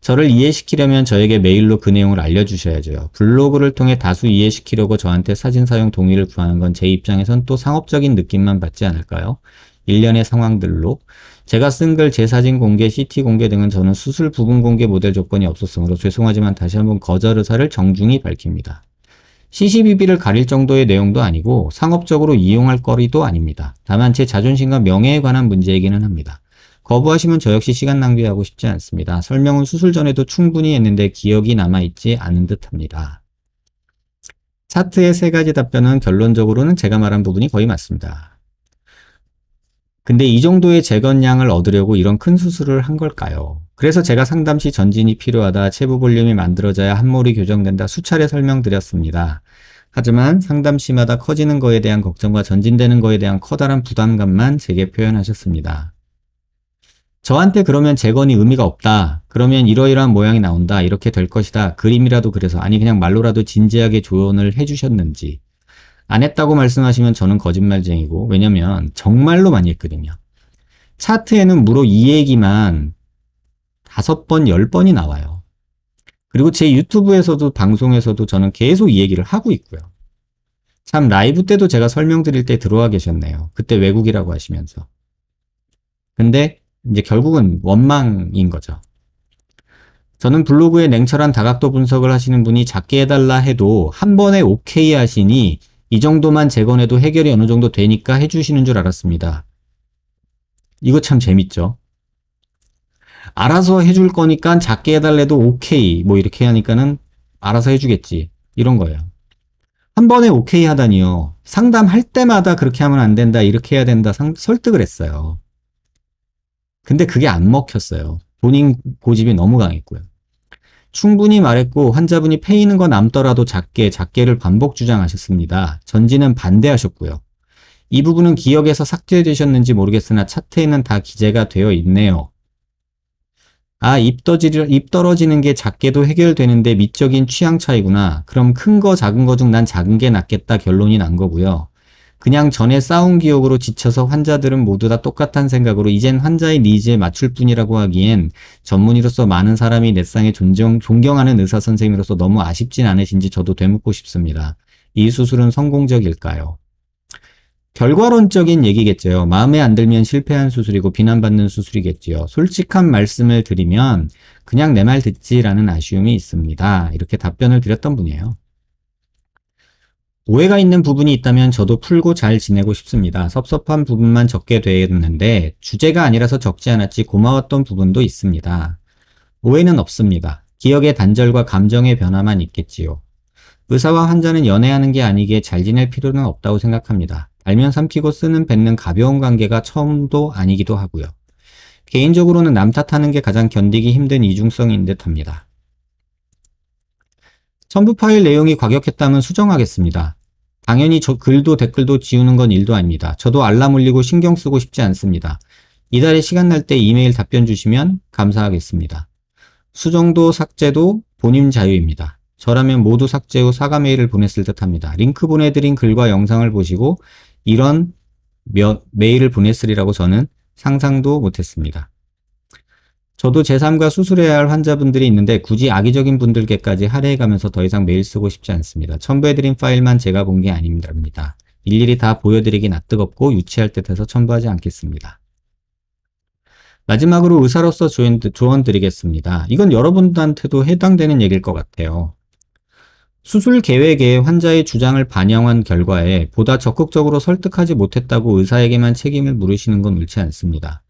저를 이해시키려면 저에게 메일로 그 내용을 알려주셔야죠. 블로그를 통해 다수 이해시키려고 저한테 사진 사용 동의를 구하는 건 제 입장에선 또 상업적인 느낌만 받지 않을까요? 일련의 상황들로 제가 쓴 글, 제 사진 공개, CT 공개 등은 저는 수술 부분 공개 모델 조건이 없었으므로 죄송하지만 다시 한번 거절 의사를 정중히 밝힙니다. CCBB를 가릴 정도의 내용도 아니고 상업적으로 이용할 거리도 아닙니다. 다만 제 자존심과 명예에 관한 문제이기는 합니다. 거부하시면 저 역시 시간 낭비하고 싶지 않습니다. 설명은 수술 전에도 충분히 했는데 기억이 남아있지 않은 듯합니다. 차트의 3가지 답변은 결론적으로는 제가 말한 부분이 거의 맞습니다. 근데 이 정도의 재건량을 얻으려고 이런 큰 수술을 한 걸까요? 그래서 제가 상담 시 전진이 필요하다, 체부 볼륨이 만들어져야 한몰이 교정된다 수차례 설명드렸습니다. 하지만 상담 시마다 커지는 거에 대한 걱정과 전진되는 거에 대한 커다란 부담감만 제게 표현하셨습니다. 저한테 그러면 재건이 의미가 없다. 그러면 이러이러한 모양이 나온다. 이렇게 될 것이다. 그림이라도 그래서 아니 그냥 말로라도 진지하게 조언을 해주셨는지. 안 했다고 말씀하시면 저는 거짓말쟁이고 왜냐면 정말로 많이 했거든요. 차트에는 무려 이 얘기만 5번, 10번이 나와요. 그리고 제 유튜브에서도 방송에서도 저는 계속 이 얘기를 하고 있고요. 참 라이브 때도 제가 설명드릴 때 들어와 계셨네요. 그때 외국이라고 하시면서. 근데 이제 결국은 원망인 거죠. 저는 블로그에 냉철한 다각도 분석을 하시는 분이 작게 해달라 해도 한 번에 오케이 하시니 이 정도만 재건해도 해결이 어느 정도 되니까 해주시는 줄 알았습니다. 이거 참 재밌죠. 알아서 해줄 거니까 작게 해달래도 오케이 뭐 이렇게 하니까는 알아서 해주겠지 이런 거예요. 한 번에 오케이 하다니요. 상담할 때마다 그렇게 하면 안 된다 이렇게 해야 된다 설득을 했어요. 근데 그게 안 먹혔어요. 본인 고집이 너무 강했고요. 충분히 말했고 환자분이 패이는 거 남더라도 작게를 반복 주장하셨습니다. 전지는 반대하셨고요. 이 부분은 기억에서 삭제되셨는지 모르겠으나 차트에는 다 기재가 되어 있네요. 아, 입 떨어지는 게 작게도 해결되는데 미적인 취향 차이구나. 그럼 큰 거 작은 거 중 난 작은 게 낫겠다 결론이 난 거고요. 그냥 전에 싸운 기억으로 지쳐서 환자들은 모두 다 똑같은 생각으로 이젠 환자의 니즈에 맞출 뿐이라고 하기엔 전문의로서 많은 사람이 내 쌍에 존경하는 의사 선생님으로서 너무 아쉽진 않으신지 저도 되묻고 싶습니다. 이 수술은 성공적일까요? 결과론적인 얘기겠죠. 마음에 안 들면 실패한 수술이고 비난받는 수술이겠지요. 솔직한 말씀을 드리면 그냥 내 말 듣지라는 아쉬움이 있습니다. 이렇게 답변을 드렸던 분이에요. 오해가 있는 부분이 있다면 저도 풀고 잘 지내고 싶습니다. 섭섭한 부분만 적게 되었는데 주제가 아니라서 적지 않았지 고마웠던 부분도 있습니다. 오해는 없습니다. 기억의 단절과 감정의 변화만 있겠지요. 의사와 환자는 연애하는 게 아니기에 잘 지낼 필요는 없다고 생각합니다. 알면 삼키고 쓰는 뱉는 가벼운 관계가 처음도 아니기도 하고요. 개인적으로는 남 탓하는 게 가장 견디기 힘든 이중성인 듯 합니다. 첨부 파일 내용이 과격했다면 수정하겠습니다. 당연히 저 글도 댓글도 지우는 건 일도 아닙니다. 저도 알람 울리고 신경 쓰고 싶지 않습니다. 이달에 시간 날 때 이메일 답변 주시면 감사하겠습니다. 수정도 삭제도 본인 자유입니다. 저라면 모두 삭제 후 사과 메일을 보냈을 듯 합니다. 링크 보내드린 글과 영상을 보시고 이런 메일을 보냈으리라고 저는 상상도 못했습니다. 저도 제3과 수술해야 할 환자분들이 있는데 굳이 악의적인 분들께까지 할애해가면서 더 이상 메일 쓰고 싶지 않습니다. 첨부해드린 파일만 제가 본 게 아닙니다. 일일이 다 보여드리긴 낯뜨겁고 유치할 듯해서 첨부하지 않겠습니다. 마지막으로 의사로서 조언 드리겠습니다. 이건 여러분들한테도 해당되는 얘기일 것 같아요. 수술 계획에 환자의 주장을 반영한 결과에 보다 적극적으로 설득하지 못했다고 의사에게만 책임을 물으시는 건 옳지 않습니다.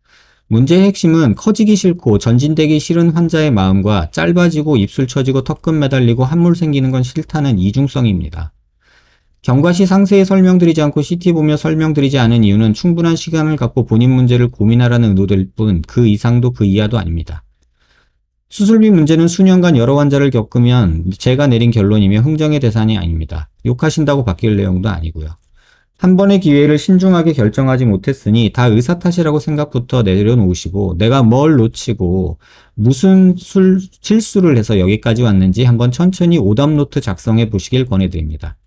문제의 핵심은 커지기 싫고 전진되기 싫은 환자의 마음과 짧아지고 입술 처지고 턱끝 매달리고 함물 생기는 건 싫다는 이중성입니다. 경과시 상세히 설명드리지 않고 CT 보며 설명드리지 않은 이유는 충분한 시간을 갖고 본인 문제를 고민하라는 의도될 뿐 그 이상도 그 이하도 아닙니다. 수술비 문제는 수년간 여러 환자를 겪으면 제가 내린 결론이며 흥정의 대상이 아닙니다. 욕하신다고 바뀔 내용도 아니고요. 한 번의 기회를 신중하게 결정하지 못했으니 다 의사 탓이라고 생각부터 내려놓으시고 내가 뭘 놓치고 무슨 실수를 해서 여기까지 왔는지 한번 천천히 오답노트 작성해 보시길 권해드립니다.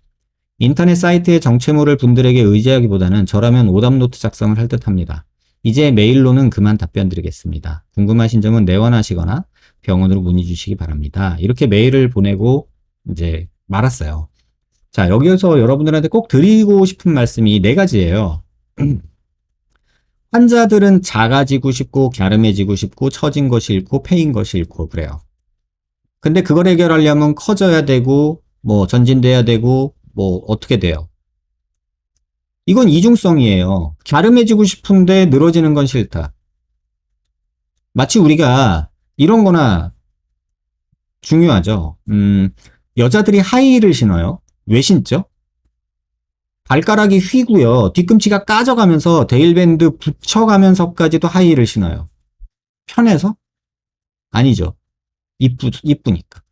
인터넷 사이트의 정체모를 분들에게 의지하기보다는 저라면 오답노트 작성을 할 듯합니다. 이제 메일로는 그만 답변 드리겠습니다. 궁금하신 점은 내원하시거나 병원으로 문의 주시기 바랍니다. 이렇게 메일을 보내고 이제 말았어요. 자, 여기서 여러분들한테 꼭 드리고 싶은 말씀이 네 가지예요. 환자들은 작아지고 싶고 갸름해지고 싶고 처진 거 싫고 패인 거 싫고 그래요. 근데 그걸 해결하려면 커져야 되고 뭐 전진돼야 되고 뭐 어떻게 돼요? 이건 이중성이에요. 갸름해지고 싶은데 늘어지는 건 싫다. 마치 우리가 이런 거나 중요하죠. 여자들이 하이힐을 신어요. 왜 신죠? 발가락이 휘고요. 뒤꿈치가 까져가면서 데일밴드 붙여가면서까지도 하이힐을 신어요. 편해서? 아니죠. 이쁘니까.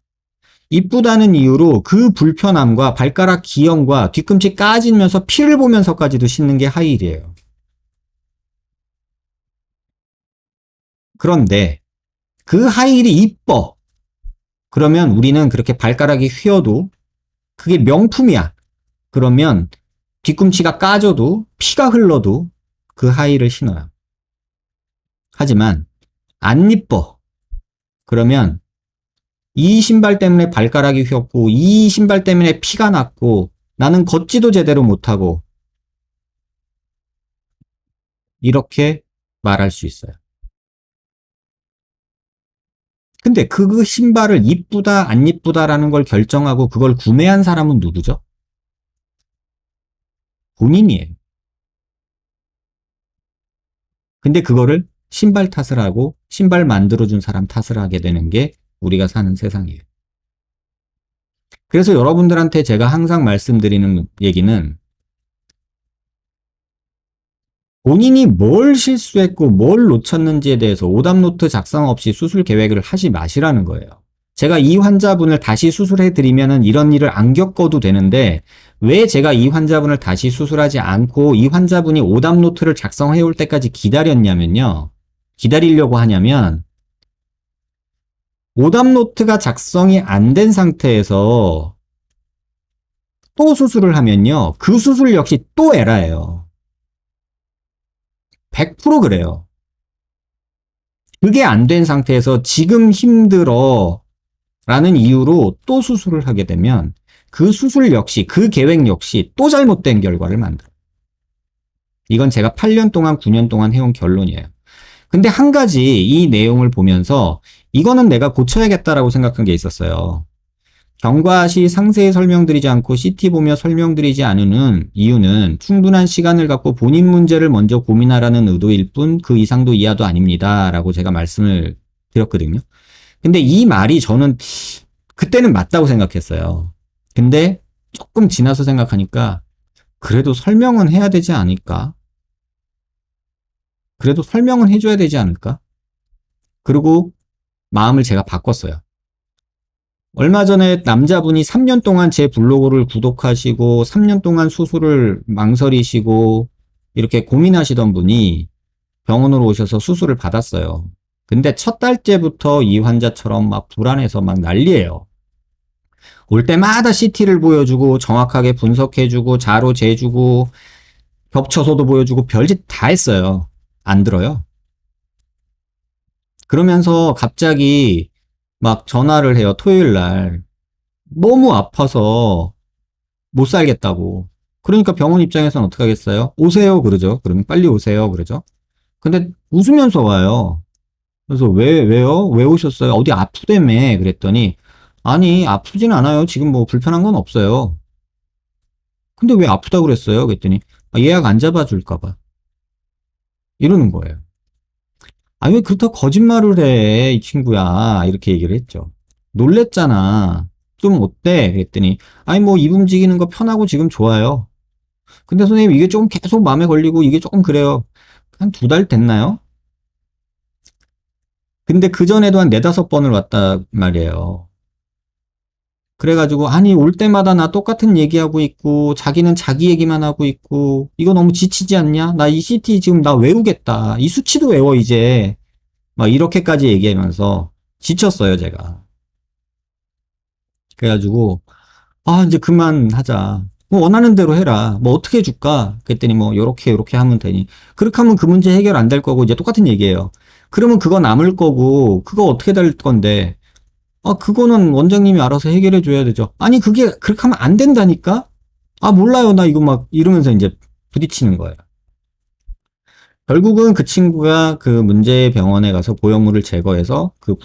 이쁘다는 이유로 그 불편함과 발가락 기형과 뒤꿈치 까지면서 피를 보면서까지도 신는 게 하이힐이에요. 그런데 그 하이힐이 이뻐. 그러면 우리는 그렇게 발가락이 휘어도 그게 명품이야. 그러면 뒤꿈치가 까져도 피가 흘러도 그 하이힐을 신어요. 하지만 안 이뻐. 그러면 이 신발 때문에 발가락이 휘었고 이 신발 때문에 피가 났고 나는 걷지도 제대로 못하고 이렇게 말할 수 있어요. 근데 그 신발을 이쁘다 안 이쁘다라는 걸 결정하고 그걸 구매한 사람은 누구죠? 본인이에요. 근데 그거를 신발 탓을 하고 신발 만들어준 사람 탓을 하게 되는 게 우리가 사는 세상이에요. 그래서 여러분들한테 제가 항상 말씀드리는 얘기는 본인이 뭘 실수했고 뭘 놓쳤는지에 대해서 오답노트 작성 없이 수술 계획을 하지 마시라는 거예요. 제가 이 환자분을 다시 수술해드리면 이런 일을 안 겪어도 되는데 왜 제가 이 환자분을 다시 수술하지 않고 이 환자분이 오답노트를 작성해 올 때까지 기다렸냐면요. 기다리려고 하냐면 오답노트가 작성이 안 된 상태에서 또 수술을 하면요. 그 수술 역시 또 에라예요. 100% 그래요. 그게 안 된 상태에서 지금 힘들어 라는 이유로 또 수술을 하게 되면 그 수술 역시 그 계획 역시 또 잘못된 결과를 만들어요. 이건 제가 8년 동안 9년 동안 해온 결론이에요. 근데 한 가지 이 내용을 보면서 이거는 내가 고쳐야겠다라고 생각한 게 있었어요. 경과 시 상세히 설명드리지 않고 CT 보며 설명드리지 않는 이유는 충분한 시간을 갖고 본인 문제를 먼저 고민하라는 의도일 뿐 그 이상도 이하도 아닙니다. 라고 제가 말씀을 드렸거든요. 근데 이 말이 저는 그때는 맞다고 생각했어요. 근데 조금 지나서 생각하니까 그래도 설명은 해야 되지 않을까? 그래도 설명은 해줘야 되지 않을까? 그리고 마음을 제가 바꿨어요. 얼마 전에 남자분이 3년 동안 제 블로그를 구독하시고 3년 동안 수술을 망설이시고 이렇게 고민하시던 분이 병원으로 오셔서 수술을 받았어요. 근데 첫 달째부터 이 환자처럼 막 불안해서 막 난리예요. 올 때마다 CT를 보여주고 정확하게 분석해주고 자료 재주고 겹쳐서도 보여주고 별짓 다 했어요. 안 들어요. 그러면서 갑자기 막 전화를 해요. 토요일 날. 너무 아파서 못 살겠다고. 그러니까 병원 입장에서는 어떻게 하겠어요? 오세요 그러죠. 그러면 빨리 오세요 그러죠. 근데 웃으면서 와요. 그래서 왜요? 왜 오셨어요? 어디 아프다며 그랬더니 아니 아프진 않아요. 지금 뭐 불편한 건 없어요. 근데 왜 아프다 그랬어요? 그랬더니 아, 예약 안 잡아줄까 봐. 이러는 거예요. 아, 왜 그렇다고 거짓말을 해, 이 친구야. 이렇게 얘기를 했죠. 놀랬잖아. 좀 어때? 그랬더니, 아니, 뭐, 입 움직이는 거 편하고 지금 좋아요. 근데 선생님, 이게 조금 계속 마음에 걸리고, 이게 조금 그래요. 한 2달 됐나요? 근데 그전에도 한 4-5번을 왔단 말이에요. 그래가지고, 아니, 올 때마다 나 똑같은 얘기하고 있고, 자기는 자기 얘기만 하고 있고, 이거 너무 지치지 않냐? 나 이 CT 지금 나 외우겠다. 이 수치도 외워, 이제. 막 이렇게까지 얘기하면서 지쳤어요, 제가. 그래가지고, 아, 이제 그만하자. 뭐 원하는 대로 해라. 뭐 어떻게 해줄까? 그랬더니 뭐 요렇게 하면 되니. 그렇게 하면 그 문제 해결 안 될 거고 이제 똑같은 얘기예요. 그러면 그거 남을 거고 그거 어떻게 될 건데. 아, 그거는 원장님이 알아서 해결해 줘야 되죠. 아니, 그게 그렇게 하면 안 된다니까? 아, 몰라요. 나 이거 막 이러면서 이제 부딪히는 거예요. 결국은 그 친구가 그 문제의 병원에 가서 보형물을 제거해서 그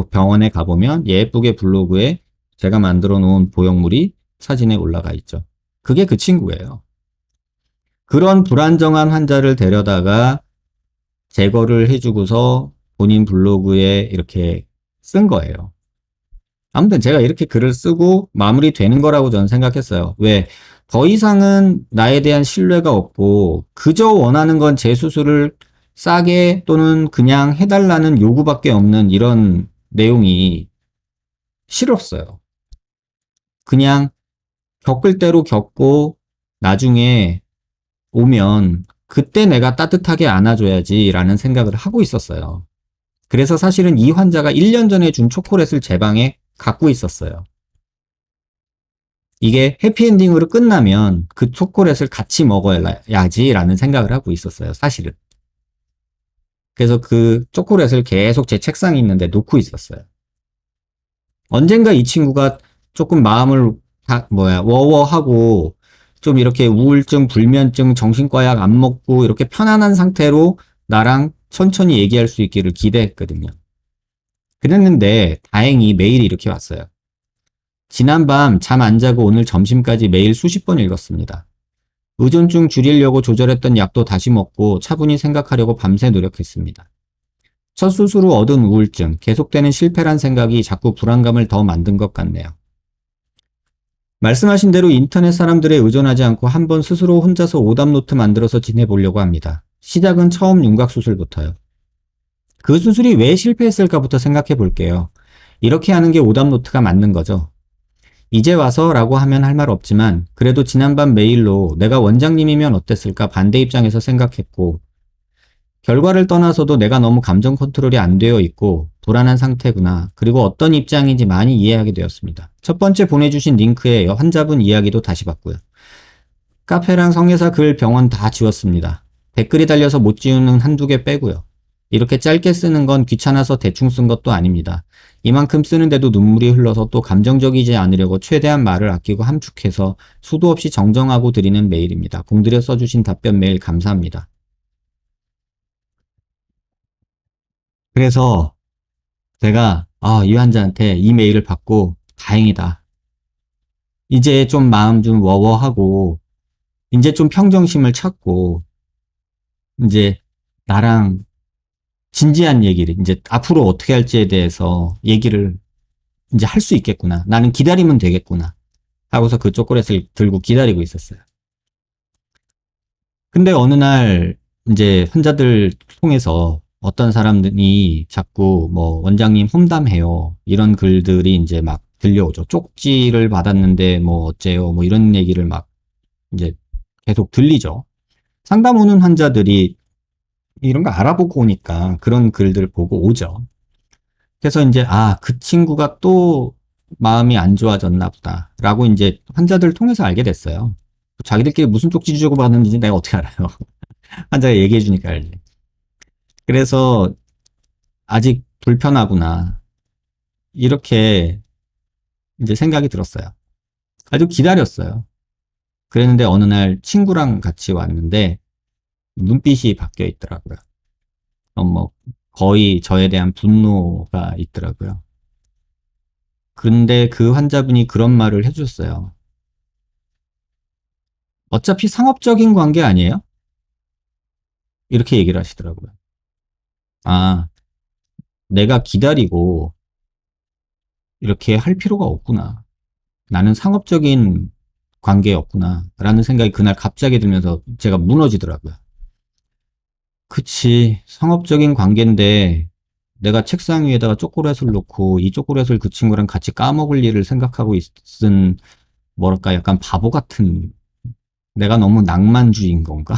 병원에 가보면 예쁘게 블로그에 제가 만들어 놓은 보형물이 사진에 올라가 있죠. 그게 그 친구예요. 그런 불안정한 환자를 데려다가 제거를 해주고서 본인 블로그에 이렇게 쓴 거예요. 아무튼 제가 이렇게 글을 쓰고 마무리되는 거라고 저는 생각했어요. 왜? 더 이상은 나에 대한 신뢰가 없고 그저 원하는 건 제 수술을 싸게 또는 그냥 해달라는 요구밖에 없는 이런 내용이 싫었어요. 그냥 겪을 대로 겪고 나중에 오면 그때 내가 따뜻하게 안아줘야지라는 생각을 하고 있었어요. 그래서 사실은 이 환자가 1년 전에 준 초콜릿을 제 방에 갖고 있었어요. 이게 해피엔딩으로 끝나면 그 초콜릿을 같이 먹어야지라는 생각을 하고 있었어요, 사실은. 그래서 그 초콜릿을 계속 제 책상에 있는데 놓고 있었어요. 언젠가 이 친구가 조금 마음을 워워하고 좀 이렇게 우울증, 불면증, 정신과 약 안 먹고 이렇게 편안한 상태로 나랑 천천히 얘기할 수 있기를 기대했거든요. 그랬는데 다행히 메일이 이렇게 왔어요. 지난밤 잠 안 자고 오늘 점심까지 매일 수십 번 읽었습니다. 의존증 줄이려고 조절했던 약도 다시 먹고 차분히 생각하려고 밤새 노력했습니다. 첫 수술 후 얻은 우울증, 계속되는 실패란 생각이 자꾸 불안감을 더 만든 것 같네요. 말씀하신 대로 인터넷 사람들에 의존하지 않고 한번 스스로 혼자서 오답노트 만들어서 지내보려고 합니다. 시작은 처음 윤곽수술부터요. 그 수술이 왜 실패했을까부터 생각해 볼게요. 이렇게 하는 게 오답노트가 맞는 거죠. 이제 와서 라고 하면 할 말 없지만 그래도 지난밤 메일로 내가 원장님이면 어땠을까 반대 입장에서 생각했고 결과를 떠나서도 내가 너무 감정 컨트롤이 안 되어 있고 불안한 상태구나. 그리고 어떤 입장인지 많이 이해하게 되었습니다. 첫 번째 보내주신 링크에 환자분 이야기도 다시 봤고요. 카페랑 성애사 글 병원 다 지웠습니다. 댓글이 달려서 못 지우는 한두 개 빼고요. 이렇게 짧게 쓰는 건 귀찮아서 대충 쓴 것도 아닙니다. 이만큼 쓰는데도 눈물이 흘러서 또 감정적이지 않으려고 최대한 말을 아끼고 함축해서 수도 없이 정정하고 드리는 메일입니다. 공들여 써주신 답변 메일 감사합니다. 그래서 제가 이 환자한테 이 메일을 받고 다행이다. 이제 좀 마음 좀 워워하고, 이제 좀 평정심을 찾고, 이제 나랑 진지한 얘기를, 이제 앞으로 어떻게 할지에 대해서 얘기를 이제 할 수 있겠구나. 나는 기다리면 되겠구나. 하고서 그 초콜릿을 들고 기다리고 있었어요. 근데 어느 날 이제 환자들 통해서 어떤 사람들이 자꾸 뭐 원장님 험담해요. 이런 글들이 이제 막 들려오죠. 쪽지를 받았는데 뭐 어째요. 뭐 이런 얘기를 막 이제 계속 들리죠. 상담 오는 환자들이 이런 거 알아보고 오니까 그런 글들 보고 오죠. 그래서 이제 아, 그 친구가 또 마음이 안 좋아졌나 보다라고 이제 환자들 통해서 알게 됐어요. 자기들끼리 무슨 쪽지 주고 받는지 내가 어떻게 알아요? 환자가 얘기해 주니까 알지. 그래서 아직 불편하구나. 이렇게 이제 생각이 들었어요. 아주 기다렸어요. 그랬는데 어느 날 친구랑 같이 왔는데 눈빛이 바뀌어 있더라고요. 뭐 거의 저에 대한 분노가 있더라고요. 근데 그 환자분이 그런 말을 해줬어요. 어차피 상업적인 관계 아니에요? 이렇게 얘기를 하시더라고요. 아, 내가 기다리고 이렇게 할 필요가 없구나. 나는 상업적인 관계였구나. 라는 생각이 그날 갑자기 들면서 제가 무너지더라고요. 그치. 상업적인 관계인데 내가 책상 위에다가 초콜릿을 놓고 이 초콜릿을 그 친구랑 같이 까먹을 일을 생각하고 있은 뭐랄까 약간 바보 같은 내가 너무 낭만주의인 건가?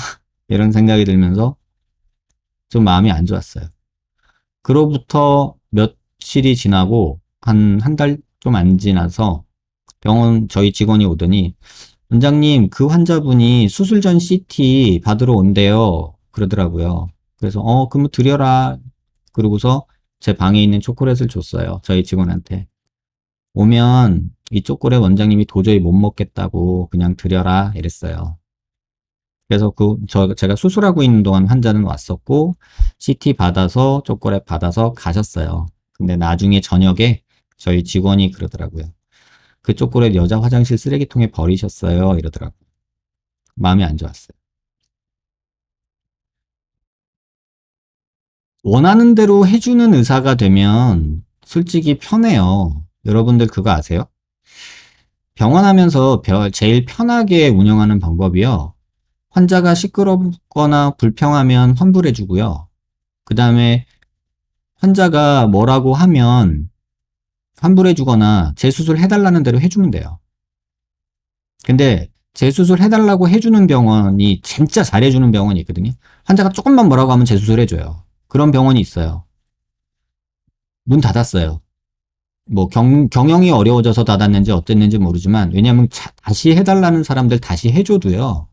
이런 생각이 들면서 좀 마음이 안 좋았어요. 그로부터 며칠이 지나고 한 달 좀 안 지나서 병원 저희 직원이 오더니 원장님 그 환자분이 수술 전 CT 받으러 온대요. 그러더라고요. 그래서 그럼 드려라. 그러고서 제 방에 있는 초콜릿을 줬어요. 저희 직원한테. 오면 이 초콜릿 원장님이 도저히 못 먹겠다고 그냥 드려라 이랬어요. 그래서 제가 수술하고 있는 동안 환자는 왔었고, CT 받아서, 초콜릿 받아서 가셨어요. 근데 나중에 저녁에 저희 직원이 그러더라고요. 그 초콜릿 여자 화장실 쓰레기통에 버리셨어요. 이러더라고요. 마음이 안 좋았어요. 원하는 대로 해주는 의사가 되면 솔직히 편해요. 여러분들 그거 아세요? 병원 하면서 제일 편하게 운영하는 방법이요. 환자가 시끄럽거나 불평하면 환불해주고요. 그 다음에 환자가 뭐라고 하면 환불해 주거나 재수술 해달라는 대로 해주면 돼요. 근데 재수술 해달라고 해주는 병원이 진짜 잘해주는 병원이 있거든요. 환자가 조금만 뭐라고 하면 재수술 해줘요. 그런 병원이 있어요. 문 닫았어요. 뭐 경영이 어려워져서 닫았는지 어땠는지 모르지만 왜냐하면 다시 해달라는 사람들 다시 해줘도요.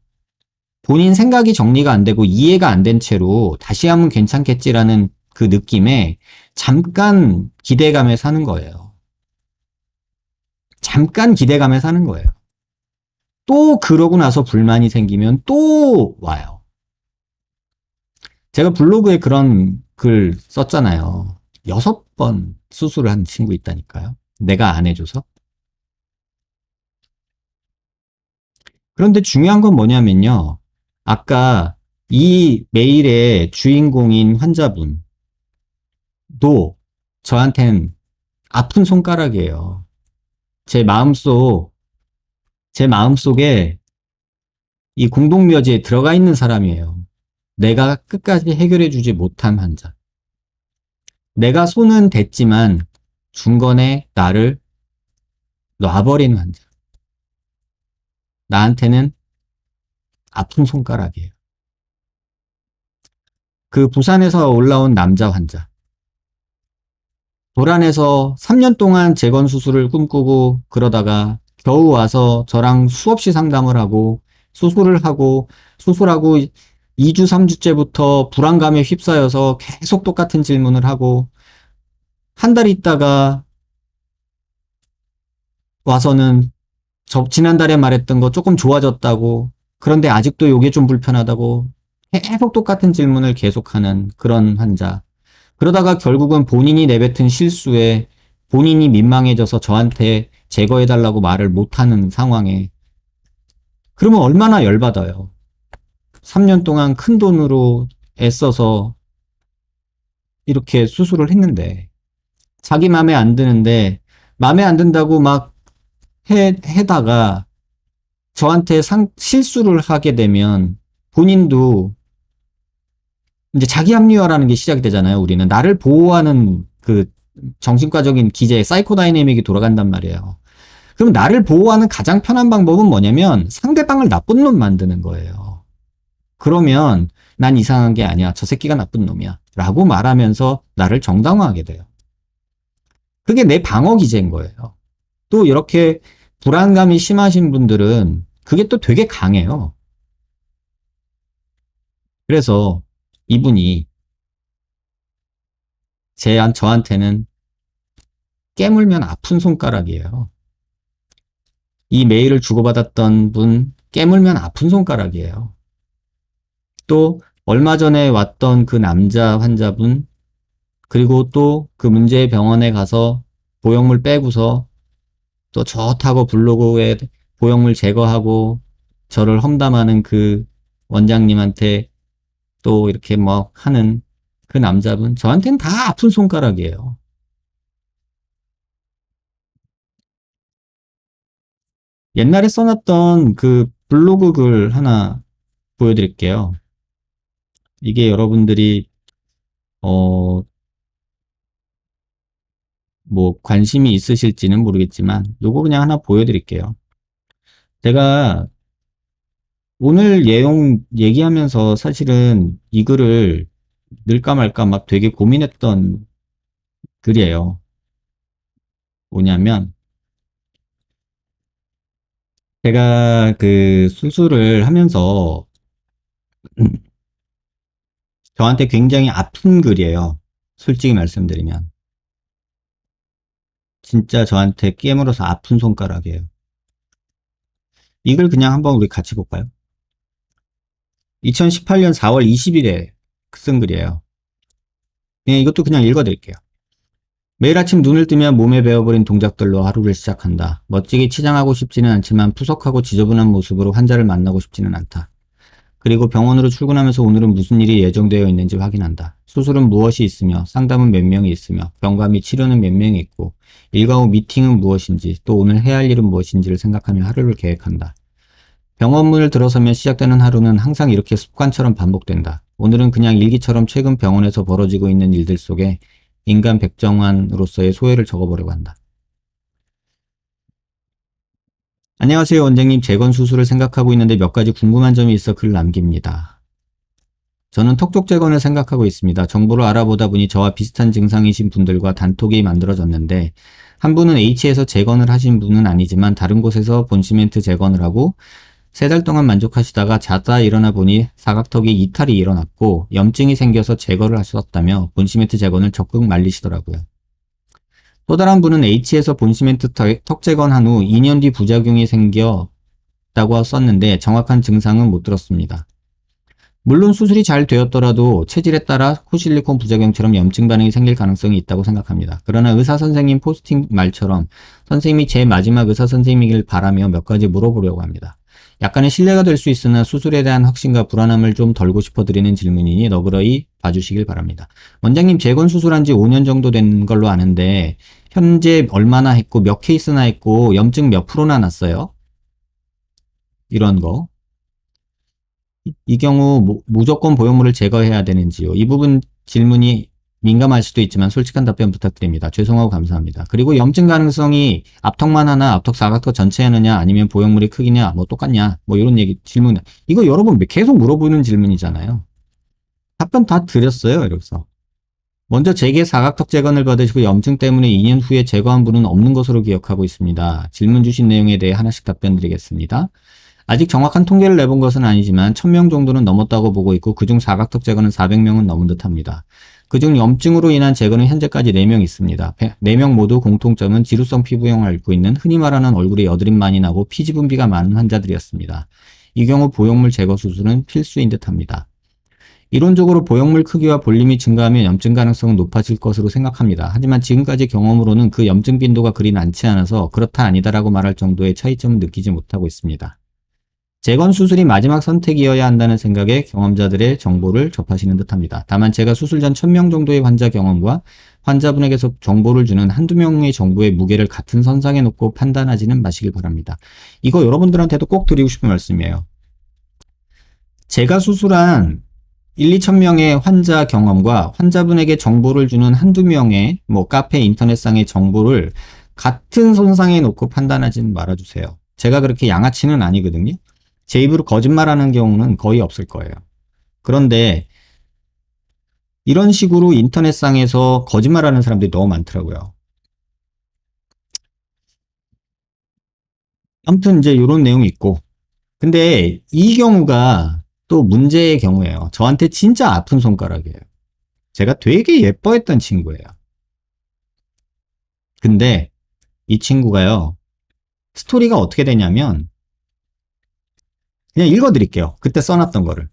본인 생각이 정리가 안 되고 이해가 안 된 채로 다시 하면 괜찮겠지라는 그 느낌에 잠깐 기대감에 사는 거예요. 잠깐 기대감에 사는 거예요. 또 그러고 나서 불만이 생기면 또 와요. 제가 블로그에 그런 글 썼잖아요. 6번 수술을 한 친구 있다니까요. 내가 안 해줘서. 그런데 중요한 건 뭐냐면요. 아까 이 메일의 주인공인 환자분도 저한텐 아픈 손가락이에요. 제 마음속, 제 마음속에 이 공동묘지에 들어가 있는 사람이에요. 내가 끝까지 해결해주지 못한 환자. 내가 손은 댔지만 중간에 나를 놔버린 환자. 나한테는 아픈 손가락이에요. 그 부산에서 올라온 남자 환자. 도란에서 3년 동안 재건 수술을 꿈꾸고 그러다가 겨우 와서 저랑 수없이 상담을 하고 수술을 하고 수술하고 2주, 3주째부터 불안감에 휩싸여서 계속 똑같은 질문을 하고 한 달 있다가 와서는 지난달에 말했던 거 조금 좋아졌다고 그런데 아직도 요게 좀 불편하다고 계속 똑같은 질문을 계속하는 그런 환자. 그러다가 결국은 본인이 내뱉은 실수에 본인이 민망해져서 저한테 제거해달라고 말을 못하는 상황에 그러면 얼마나 열받아요. 3년 동안 큰 돈으로 애써서 이렇게 수술을 했는데 자기 맘에 안 드는데 맘에 안 든다고 막 해다가 저한테 실수를 하게 되면 본인도 이제 자기 합리화라는 게 시작이 되잖아요. 우리는 나를 보호하는 그 정신과적인 기제 사이코다이내믹이 돌아간단 말이에요. 그럼 나를 보호하는 가장 편한 방법은 뭐냐면 상대방을 나쁜 놈 만드는 거예요. 그러면 난 이상한 게 아니야. 저 새끼가 나쁜 놈이야. 라고 말하면서 나를 정당화하게 돼요. 그게 내 방어 기제인 거예요. 또 이렇게 불안감이 심하신 분들은 그게 또 되게 강해요. 그래서 이분이 저한테는 깨물면 아픈 손가락이에요. 이 메일을 주고받았던 분 깨물면 아픈 손가락이에요. 또 얼마 전에 왔던 그 남자 환자분 그리고 또 그 문제의 병원에 가서 보형물 빼고서 또 좋다고 블로그에 보형물 제거하고 저를 험담하는 그 원장님한테 또 이렇게 뭐 하는 그 남자분 저한테는 다 아픈 손가락이에요. 옛날에 써놨던 그 블로그 글 하나 보여드릴게요. 이게 여러분들이 어 뭐 관심이 있으실지는 모르겠지만 요거 그냥 하나 보여드릴게요. 제가 오늘 내용 얘기하면서 사실은 이 글을 넣을까 말까 막 되게 고민했던 글이에요. 뭐냐면 제가 그 수술을 하면서 저한테 굉장히 아픈 글이에요. 솔직히 말씀드리면 진짜 저한테 깨물어서 아픈 손가락이에요. 이 글 그냥 한번 우리 같이 볼까요? 2018년 4월 20일에 쓴 글이에요. 네, 이것도 그냥 읽어드릴게요. 매일 아침 눈을 뜨면 몸에 배어버린 동작들로 하루를 시작한다. 멋지게 치장하고 싶지는 않지만 푸석하고 지저분한 모습으로 환자를 만나고 싶지는 않다. 그리고 병원으로 출근하면서 오늘은 무슨 일이 예정되어 있는지 확인한다. 수술은 무엇이 있으며 상담은 몇 명이 있으며 병가 및 치료는 몇 명이 있고 일과 후 미팅은 무엇인지 또 오늘 해야 할 일은 무엇인지를 생각하며 하루를 계획한다. 병원문을 들어서면 시작되는 하루는 항상 이렇게 습관처럼 반복된다. 오늘은 그냥 일기처럼 최근 병원에서 벌어지고 있는 일들 속에 인간 백정환으로서의 소회를 적어보려고 한다. 안녕하세요 원장님, 재건 수술을 생각하고 있는데 몇 가지 궁금한 점이 있어 글 남깁니다. 저는 턱쪽 재건을 생각하고 있습니다. 정보를 알아보다 보니 저와 비슷한 증상이신 분들과 단톡이 만들어졌는데 한 분은 H에서 재건을 하신 분은 아니지만 다른 곳에서 본시멘트 재건을 하고 3달 동안 만족하시다가 자다 일어나 보니 사각턱이 이탈이 일어났고 염증이 생겨서 제거를 하셨다며 본시멘트 재건을 적극 말리시더라고요. 또 다른 분은 H에서 본시멘트 턱 재건한 후 2년 뒤 부작용이 생겼다고 썼는데 정확한 증상은 못 들었습니다. 물론 수술이 잘 되었더라도 체질에 따라 코실리콘 부작용처럼 염증 반응이 생길 가능성이 있다고 생각합니다. 그러나 의사 선생님 포스팅 말처럼 선생님이 제 마지막 의사 선생님이길 바라며 몇 가지 물어보려고 합니다. 약간의 신뢰가 될 수 있으나 수술에 대한 확신과 불안함을 좀 덜고 싶어 드리는 질문이니 너그러이 봐주시길 바랍니다. 원장님 재건 수술한 지 5년 정도 된 걸로 아는데 현재 얼마나 했고 몇 케이스나 했고 염증 몇 프로나 났어요? 이런 거. 이 경우 무조건 보형물을 제거해야 되는지요? 이 부분 질문이 민감할 수도 있지만 솔직한 답변 부탁드립니다. 죄송하고 감사합니다. 그리고 염증 가능성이 앞턱만 하나, 앞턱 사각턱 전체 하느냐, 아니면 보형물이 크기냐, 뭐 똑같냐, 뭐 이런 얘기 질문. 이거 여러분 계속 물어보는 질문이잖아요. 답변 다 드렸어요. 이래서 먼저 제게 사각턱 재건을 받으시고 염증 때문에 2년 후에 제거한 분은 없는 것으로 기억하고 있습니다. 질문 주신 내용에 대해 하나씩 답변 드리겠습니다. 아직 정확한 통계를 내본 것은 아니지만 1000명 정도는 넘었다고 보고 있고 그중 사각턱 제거는 400명은 넘은 듯합니다. 그중 염증으로 인한 제거는 현재까지 4명 있습니다. 4명 모두 공통점은 지루성 피부형을 앓고 있는 흔히 말하는 얼굴에 여드름 많이 나고 피지 분비가 많은 환자들이었습니다. 이 경우 보형물 제거 수술은 필수인 듯합니다. 이론적으로 보형물 크기와 볼륨이 증가하면 염증 가능성은 높아질 것으로 생각합니다. 하지만 지금까지 경험으로는 그 염증 빈도가 그리 많지 않아서 그렇다 아니다라고 말할 정도의 차이점은 느끼지 못하고 있습니다. 재건 수술이 마지막 선택이어야 한다는 생각에 경험자들의 정보를 접하시는 듯합니다. 다만 제가 수술 전 1000명 정도의 환자 경험과 환자분에게서 정보를 주는 한두 명의 정보의 무게를 같은 선상에 놓고 판단하지는 마시길 바랍니다. 이거 여러분들한테도 꼭 드리고 싶은 말씀이에요. 제가 수술한 1, 2천 명의 환자 경험과 환자분에게 정보를 주는 한두 명의 카페 인터넷상의 정보를 같은 선상에 놓고 판단하지는 말아주세요. 제가 그렇게 양아치는 아니거든요. 제 입으로 거짓말하는 경우는 거의 없을 거예요. 그런데 이런 식으로 인터넷상에서 거짓말하는 사람들이 너무 많더라고요. 아무튼 이제 이런 내용이 있고, 근데 이 경우가 또 문제의 경우예요. 저한테 진짜 아픈 손가락이에요. 제가 되게 예뻐했던 친구예요. 근데 이 친구가요, 스토리가 어떻게 되냐면, 그냥 읽어드릴게요. 그때 써놨던 거를.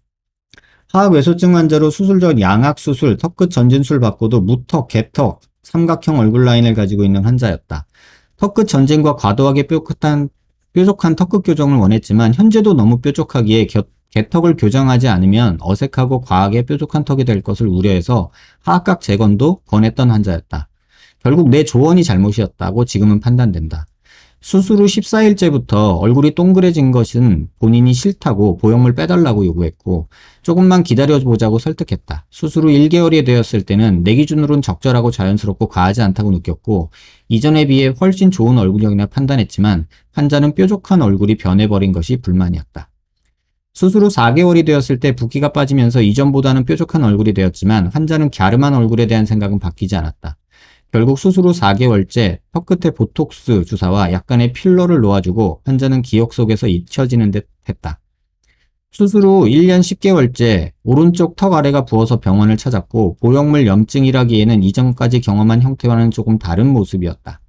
하악외소증 환자로 수술 전 양악수술, 턱끝 전진술 받고도 무턱, 개턱, 삼각형 얼굴 라인을 가지고 있는 환자였다. 턱끝 전진과 과도하게 뾰족한 턱끝 교정을 원했지만 현재도 너무 뾰족하기에 개턱을 교정하지 않으면 어색하고 과하게 뾰족한 턱이 될 것을 우려해서 하악각 재건도 권했던 환자였다. 결국 내 조언이 잘못이었다고 지금은 판단된다. 수술 후 14일째부터 얼굴이 동그래진 것은 본인이 싫다고 보형물 빼달라고 요구했고 조금만 기다려보자고 설득했다. 수술 후 1개월이 되었을 때는 내 기준으로는 적절하고 자연스럽고 과하지 않다고 느꼈고 이전에 비해 훨씬 좋은 얼굴형이라 판단했지만 환자는 뾰족한 얼굴이 변해버린 것이 불만이었다. 수술 후 4개월이 되었을 때 붓기가 빠지면서 이전보다는 뾰족한 얼굴이 되었지만 환자는 갸름한 얼굴에 대한 생각은 바뀌지 않았다. 결국 수술 후 4개월째 턱끝에 보톡스 주사와 약간의 필러를 놓아주고 환자는 기억 속에서 잊혀지는 듯 했다. 수술 후 1년 10개월째 오른쪽 턱 아래가 부어서 병원을 찾았고 보형물 염증이라기에는 이전까지 경험한 형태와는 조금 다른 모습이었다.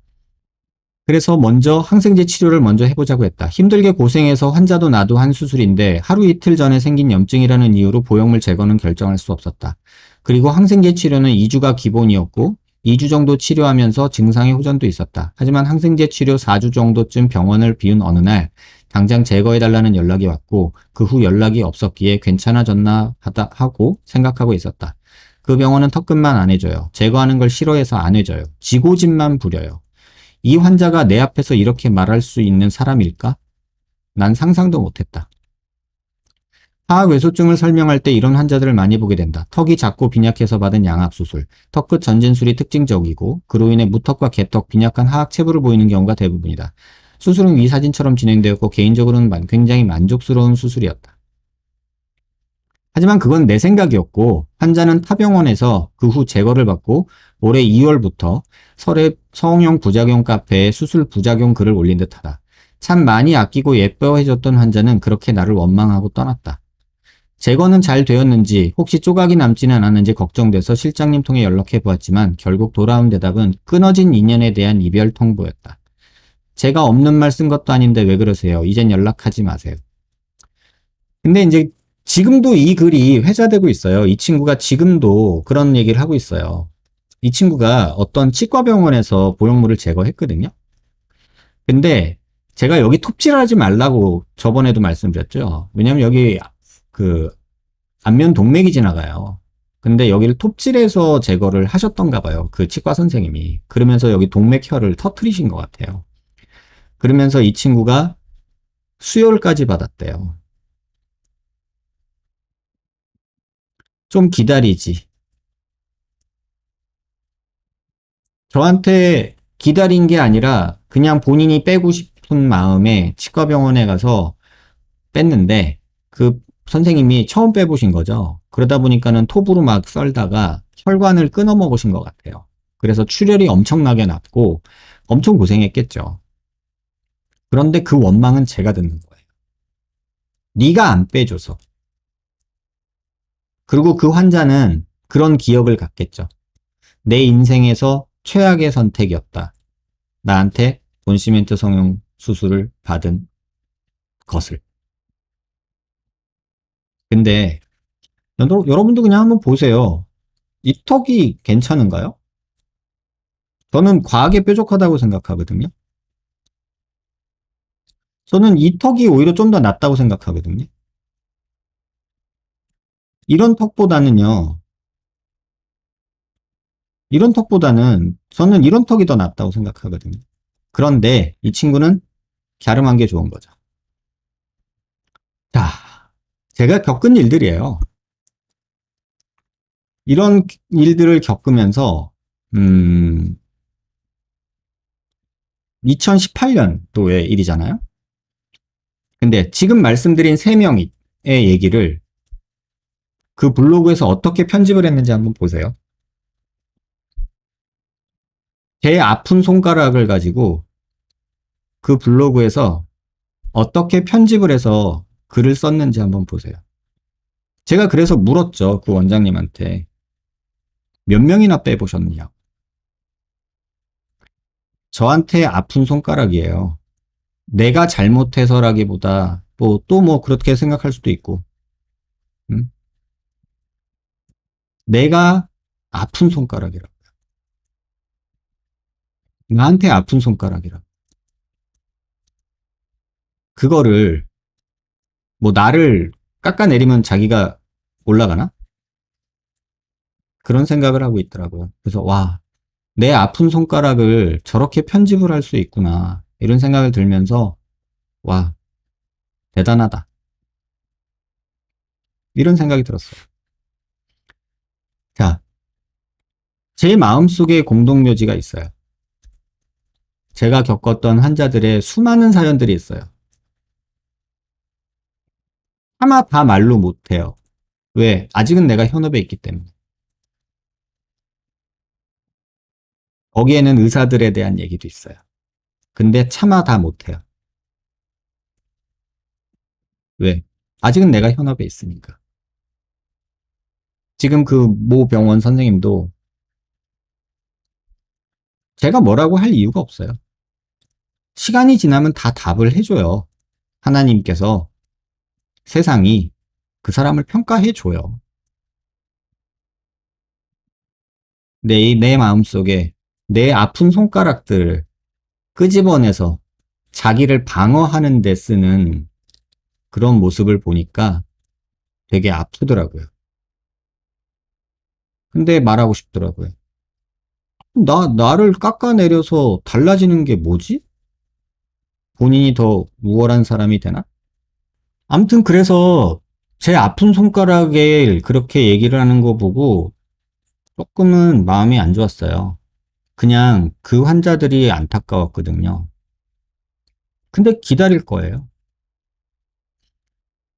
그래서 먼저 항생제 치료를 먼저 해보자고 했다. 힘들게 고생해서 환자도 나도 한 수술인데 하루 이틀 전에 생긴 염증이라는 이유로 보형물 제거는 결정할 수 없었다. 그리고 항생제 치료는 2주가 기본이었고 2주 정도 치료하면서 증상의 호전도 있었다. 하지만 항생제 치료 4주 정도쯤 병원을 비운 어느 날 당장 제거해달라는 연락이 왔고 그 후 연락이 없었기에 괜찮아졌나 하고 생각하고 있었다. 그 병원은 턱끝만 안 해줘요. 제거하는 걸 싫어해서 안 해줘요. 지고집만 부려요. 이 환자가 내 앞에서 이렇게 말할 수 있는 사람일까? 난 상상도 못했다. 하악외소증을 설명할 때 이런 환자들을 많이 보게 된다. 턱이 작고 빈약해서 받은 양악수술, 턱끝 전진술이 특징적이고 그로 인해 무턱과 개턱, 빈약한 하악체부를 보이는 경우가 대부분이다. 수술은 위 사진처럼 진행되었고 개인적으로는 굉장히 만족스러운 수술이었다. 하지만 그건 내 생각이었고 환자는 타 병원에서 그 후 제거를 받고 올해 2월부터 성형 부작용 카페에 수술 부작용 글을 올린 듯하다. 참 많이 아끼고 예뻐해줬던 환자는 그렇게 나를 원망하고 떠났다. 제거는 잘 되었는지 혹시 조각이 남지는 않았는지 걱정돼서 실장님 통해 연락해 보았지만 결국 돌아온 대답은 끊어진 인연에 대한 이별 통보였다. 제가 없는 말 쓴 것도 아닌데 왜 그러세요? 이젠 연락하지 마세요. 근데 이제 지금도 이 글이 회자되고 있어요. 이 친구가 지금도 그런 얘기를 하고 있어요. 이 친구가 어떤 치과병원에서 보형물을 제거했거든요. 근데 제가 여기 톱질하지 말라고 저번에도 말씀드렸죠. 왜냐면 여기 그 안면 동맥이 지나가요. 근데 여기를 톱질해서 제거를 하셨던가 봐요. 그 치과 선생님이. 그러면서 여기 동맥혈을 터트리신 것 같아요. 그러면서 이 친구가 수혈까지 받았대요. 좀 기다리지. 저한테 기다린 게 아니라 그냥 본인이 빼고 싶은 마음에 치과병원에 가서 뺐는데 그 선생님이 처음 빼보신 거죠. 그러다 보니까는 톱으로 막 썰다가 혈관을 끊어 먹으신 것 같아요. 그래서 출혈이 엄청나게 났고 엄청 고생했겠죠. 그런데 그 원망은 제가 듣는 거예요. 네가 안 빼줘서. 그리고 그 환자는 그런 기억을 갖겠죠. 내 인생에서 최악의 선택이었다. 나한테 본시멘트 성형 수술을 받은 것을. 근데 여러분도 그냥 한번 보세요. 이 턱이 괜찮은가요? 저는 과하게 뾰족하다고 생각하거든요. 저는 이 턱이 오히려 좀 더 낫다고 생각하거든요. 이런 턱보다는요, 이런 턱보다는 저는 이런 턱이 더 낫다고 생각하거든요. 그런데 이 친구는 갸름한 게 좋은 거죠. 자, 제가 겪은 일들이에요. 이런 일들을 겪으면서, 2018년도의 일이잖아요. 근데 지금 말씀드린 3명의 얘기를 그 블로그에서 어떻게 편집을 했는지 한번 보세요. 제 아픈 손가락을 가지고 그 블로그에서 어떻게 편집을 해서 글을 썼는지 한번 보세요. 제가 그래서 물었죠. 그 원장님한테. 몇 명이나 빼보셨느냐. 저한테 아픈 손가락이에요. 내가 잘못해서라기보다 또 뭐 그렇게 생각할 수도 있고, 음? 내가 아픈 손가락이라. 나한테 아픈 손가락이라. 그거를 뭐 나를 깎아내리면 자기가 올라가나? 그런 생각을 하고 있더라고요. 그래서 와, 내 아픈 손가락을 저렇게 편집을 할 수 있구나. 이런 생각을 들면서 와, 대단하다. 이런 생각이 들었어요. 자, 제 마음속에 공동묘지가 있어요. 제가 겪었던 환자들의 수많은 사연들이 있어요. 차마 다 말로 못해요. 왜? 아직은 내가 현업에 있기 때문에. 거기에는 의사들에 대한 얘기도 있어요. 근데 차마 다 못해요. 왜? 아직은 내가 현업에 있으니까. 지금 그 모 병원 선생님도 제가 뭐라고 할 이유가 없어요. 시간이 지나면 다 답을 해줘요. 하나님께서 세상이 그 사람을 평가해줘요. 내 마음속에 내 아픈 손가락들을 끄집어내서 자기를 방어하는 데 쓰는 그런 모습을 보니까 되게 아프더라고요. 근데 말하고 싶더라고요. 나를 깎아내려서 달라지는 게 뭐지? 본인이 더 우월한 사람이 되나? 아무튼 그래서 제 아픈 손가락에 그렇게 얘기를 하는 거 보고 조금은 마음이 안 좋았어요. 그냥 그 환자들이 안타까웠거든요. 근데 기다릴 거예요.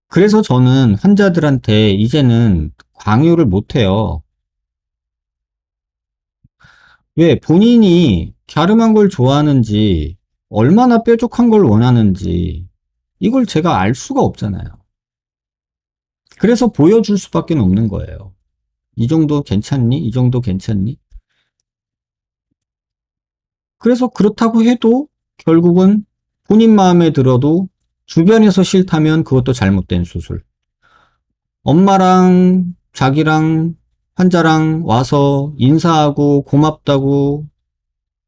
그래서 저는 환자들한테 이제는 강요를 못 해요. 왜? 본인이 갸름한 걸 좋아하는지, 얼마나 뾰족한 걸 원하는지, 이걸 제가 알 수가 없잖아요. 그래서 보여줄 수밖에 없는 거예요. 이 정도 괜찮니? 이 정도 괜찮니? 그래서 그렇다고 해도 결국은 본인 마음에 들어도 주변에서 싫다면 그것도 잘못된 수술. 엄마랑 자기랑 환자랑 와서 인사하고 고맙다고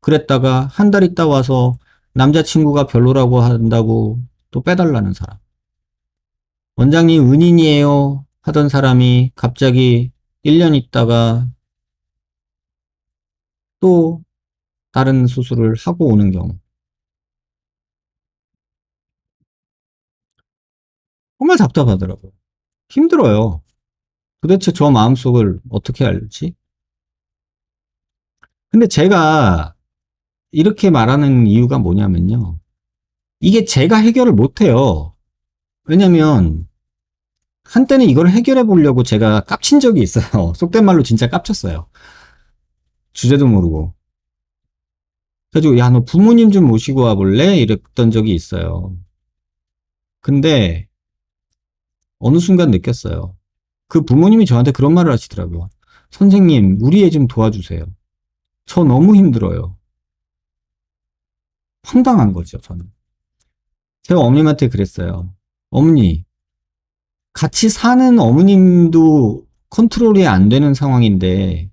그랬다가 한 달 있다 와서 남자친구가 별로라고 한다고 또 빼달라는 사람. 원장님 은인이에요 하던 사람이 갑자기 1년 있다가 또 다른 수술을 하고 오는 경우. 정말 답답하더라고요. 힘들어요. 도대체 저 마음속을 어떻게 알지? 근데 제가 이렇게 말하는 이유가 뭐냐면요. 이게 제가 해결을 못해요. 왜냐면 한때는 이걸 해결해 보려고 제가 깝친 적이 있어요. 속된 말로 진짜 깝쳤어요. 주제도 모르고. 그래가지고 야, 너 부모님 좀 모시고 와볼래? 이랬던 적이 있어요. 근데 어느 순간 느꼈어요. 그 부모님이 저한테 그런 말을 하시더라고요. 선생님, 우리 애 좀 도와주세요. 저 너무 힘들어요. 황당한 거죠, 저는. 제가 어머님한테 그랬어요. 어머니, 같이 사는 어머님도 컨트롤이 안 되는 상황인데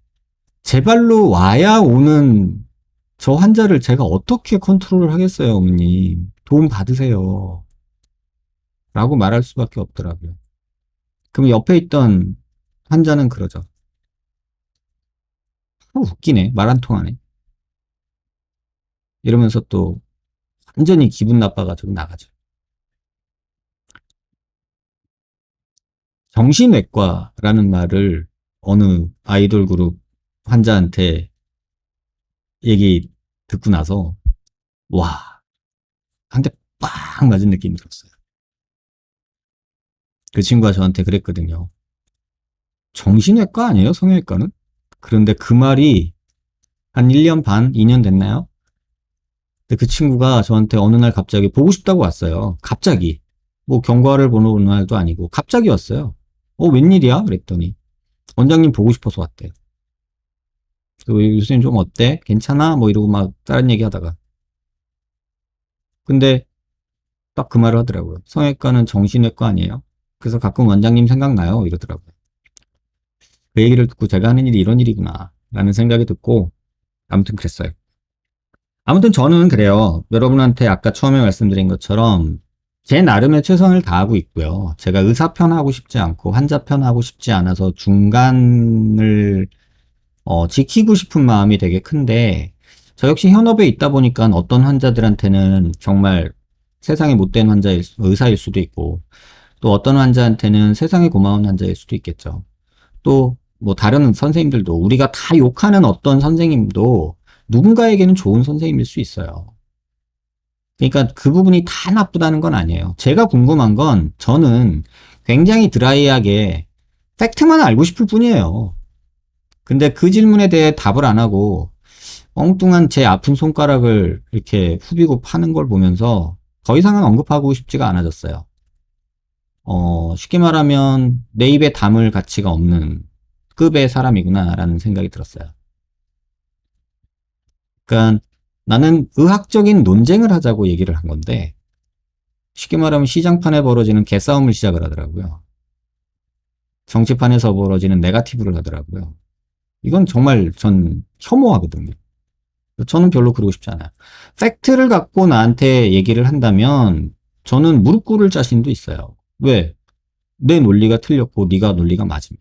제발로 와야 오는 저 환자를 제가 어떻게 컨트롤을 하겠어요, 어머님. 도움 받으세요. 라고 말할 수밖에 없더라고요. 그럼 옆에 있던 환자는 그러죠. 웃기네. 말 안 통하네. 이러면서 또 완전히 기분 나빠가지고 나가죠. 정신외과라는 말을 어느 아이돌 그룹 환자한테 얘기 듣고 나서 와, 한 대 빵 맞은 느낌이 들었어요. 그 친구가 저한테 그랬거든요. 정신외과 아니에요, 성형외과는? 그런데 그 말이 한 1년 반, 2년 됐나요? 근데 그 친구가 저한테 어느 날 갑자기 보고 싶다고 왔어요. 갑자기. 뭐 경과를 보는 날도 아니고 갑자기 왔어요. 웬일이야? 그랬더니 원장님 보고 싶어서 왔대요. 요새는 좀 어때? 괜찮아? 뭐 이러고 막 다른 얘기 하다가. 근데 딱 그 말을 하더라고요. 성형외과는 정신외과 아니에요? 그래서 가끔 원장님 생각나요? 이러더라고요. 그 얘기를 듣고 제가 하는 일이 이런 일이구나 라는 생각이 듣고 아무튼 그랬어요. 아무튼 저는 그래요. 여러분한테 아까 처음에 말씀드린 것처럼 제 나름의 최선을 다하고 있고요. 제가 의사 편하고 싶지 않고 환자 편하고 싶지 않아서 중간을 지키고 싶은 마음이 되게 큰데 저 역시 현업에 있다 보니까 어떤 환자들한테는 정말 세상에 못된 의사일 수도 있고 또 어떤 환자한테는 세상에 고마운 환자일 수도 있겠죠. 또 뭐 다른 선생님들도 우리가 다 욕하는 어떤 선생님도 누군가에게는 좋은 선생님일 수 있어요. 그러니까 그 부분이 다 나쁘다는 건 아니에요. 제가 궁금한 건 저는 굉장히 드라이하게 팩트만 알고 싶을 뿐이에요. 근데 그 질문에 대해 답을 안 하고 엉뚱한 제 아픈 손가락을 이렇게 후비고 파는 걸 보면서 더 이상은 언급하고 싶지가 않아졌어요. 쉽게 말하면 내 입에 담을 가치가 없는 급의 사람이구나라는 생각이 들었어요. 그러니까 나는 의학적인 논쟁을 하자고 얘기를 한 건데 쉽게 말하면 시장판에 벌어지는 개싸움을 시작을 하더라고요. 정치판에서 벌어지는 네거티브를 하더라고요. 이건 정말 전 혐오하거든요. 저는 별로 그러고 싶지 않아요. 팩트를 갖고 나한테 얘기를 한다면 저는 무릎 꿇을 자신도 있어요. 왜? 내 논리가 틀렸고 네가 논리가 맞으면.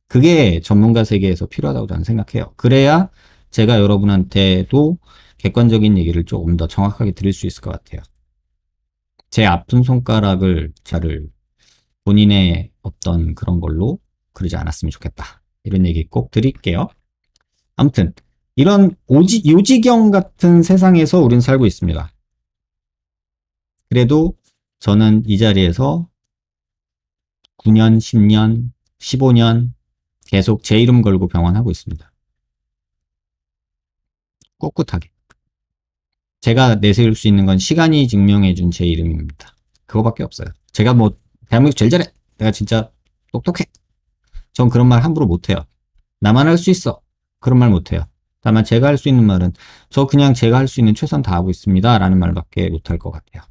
그게 전문가 세계에서 필요하다고 저는 생각해요. 그래야 제가 여러분한테도 객관적인 얘기를 조금 더 정확하게 드릴 수 있을 것 같아요. 제 아픈 손가락을 자를 본인의 어떤 그런 걸로 그러지 않았으면 좋겠다. 이런 얘기 꼭 드릴게요. 아무튼 이런 요지경 같은 세상에서 우린 살고 있습니다. 그래도 저는 이 자리에서 9년, 10년, 15년 계속 제 이름 걸고 병원하고 있습니다. 꿋꿋하게. 제가 내세울 수 있는 건 시간이 증명해준 제 이름입니다. 그거밖에 없어요. 제가 뭐 대한민국 제일 잘해. 내가 진짜 똑똑해. 전 그런 말 함부로 못해요. 나만 할 수 있어. 그런 말 못해요. 다만 제가 할 수 있는 말은 저 그냥 제가 할 수 있는 최선 다하고 있습니다. 라는 말밖에 못할 것 같아요.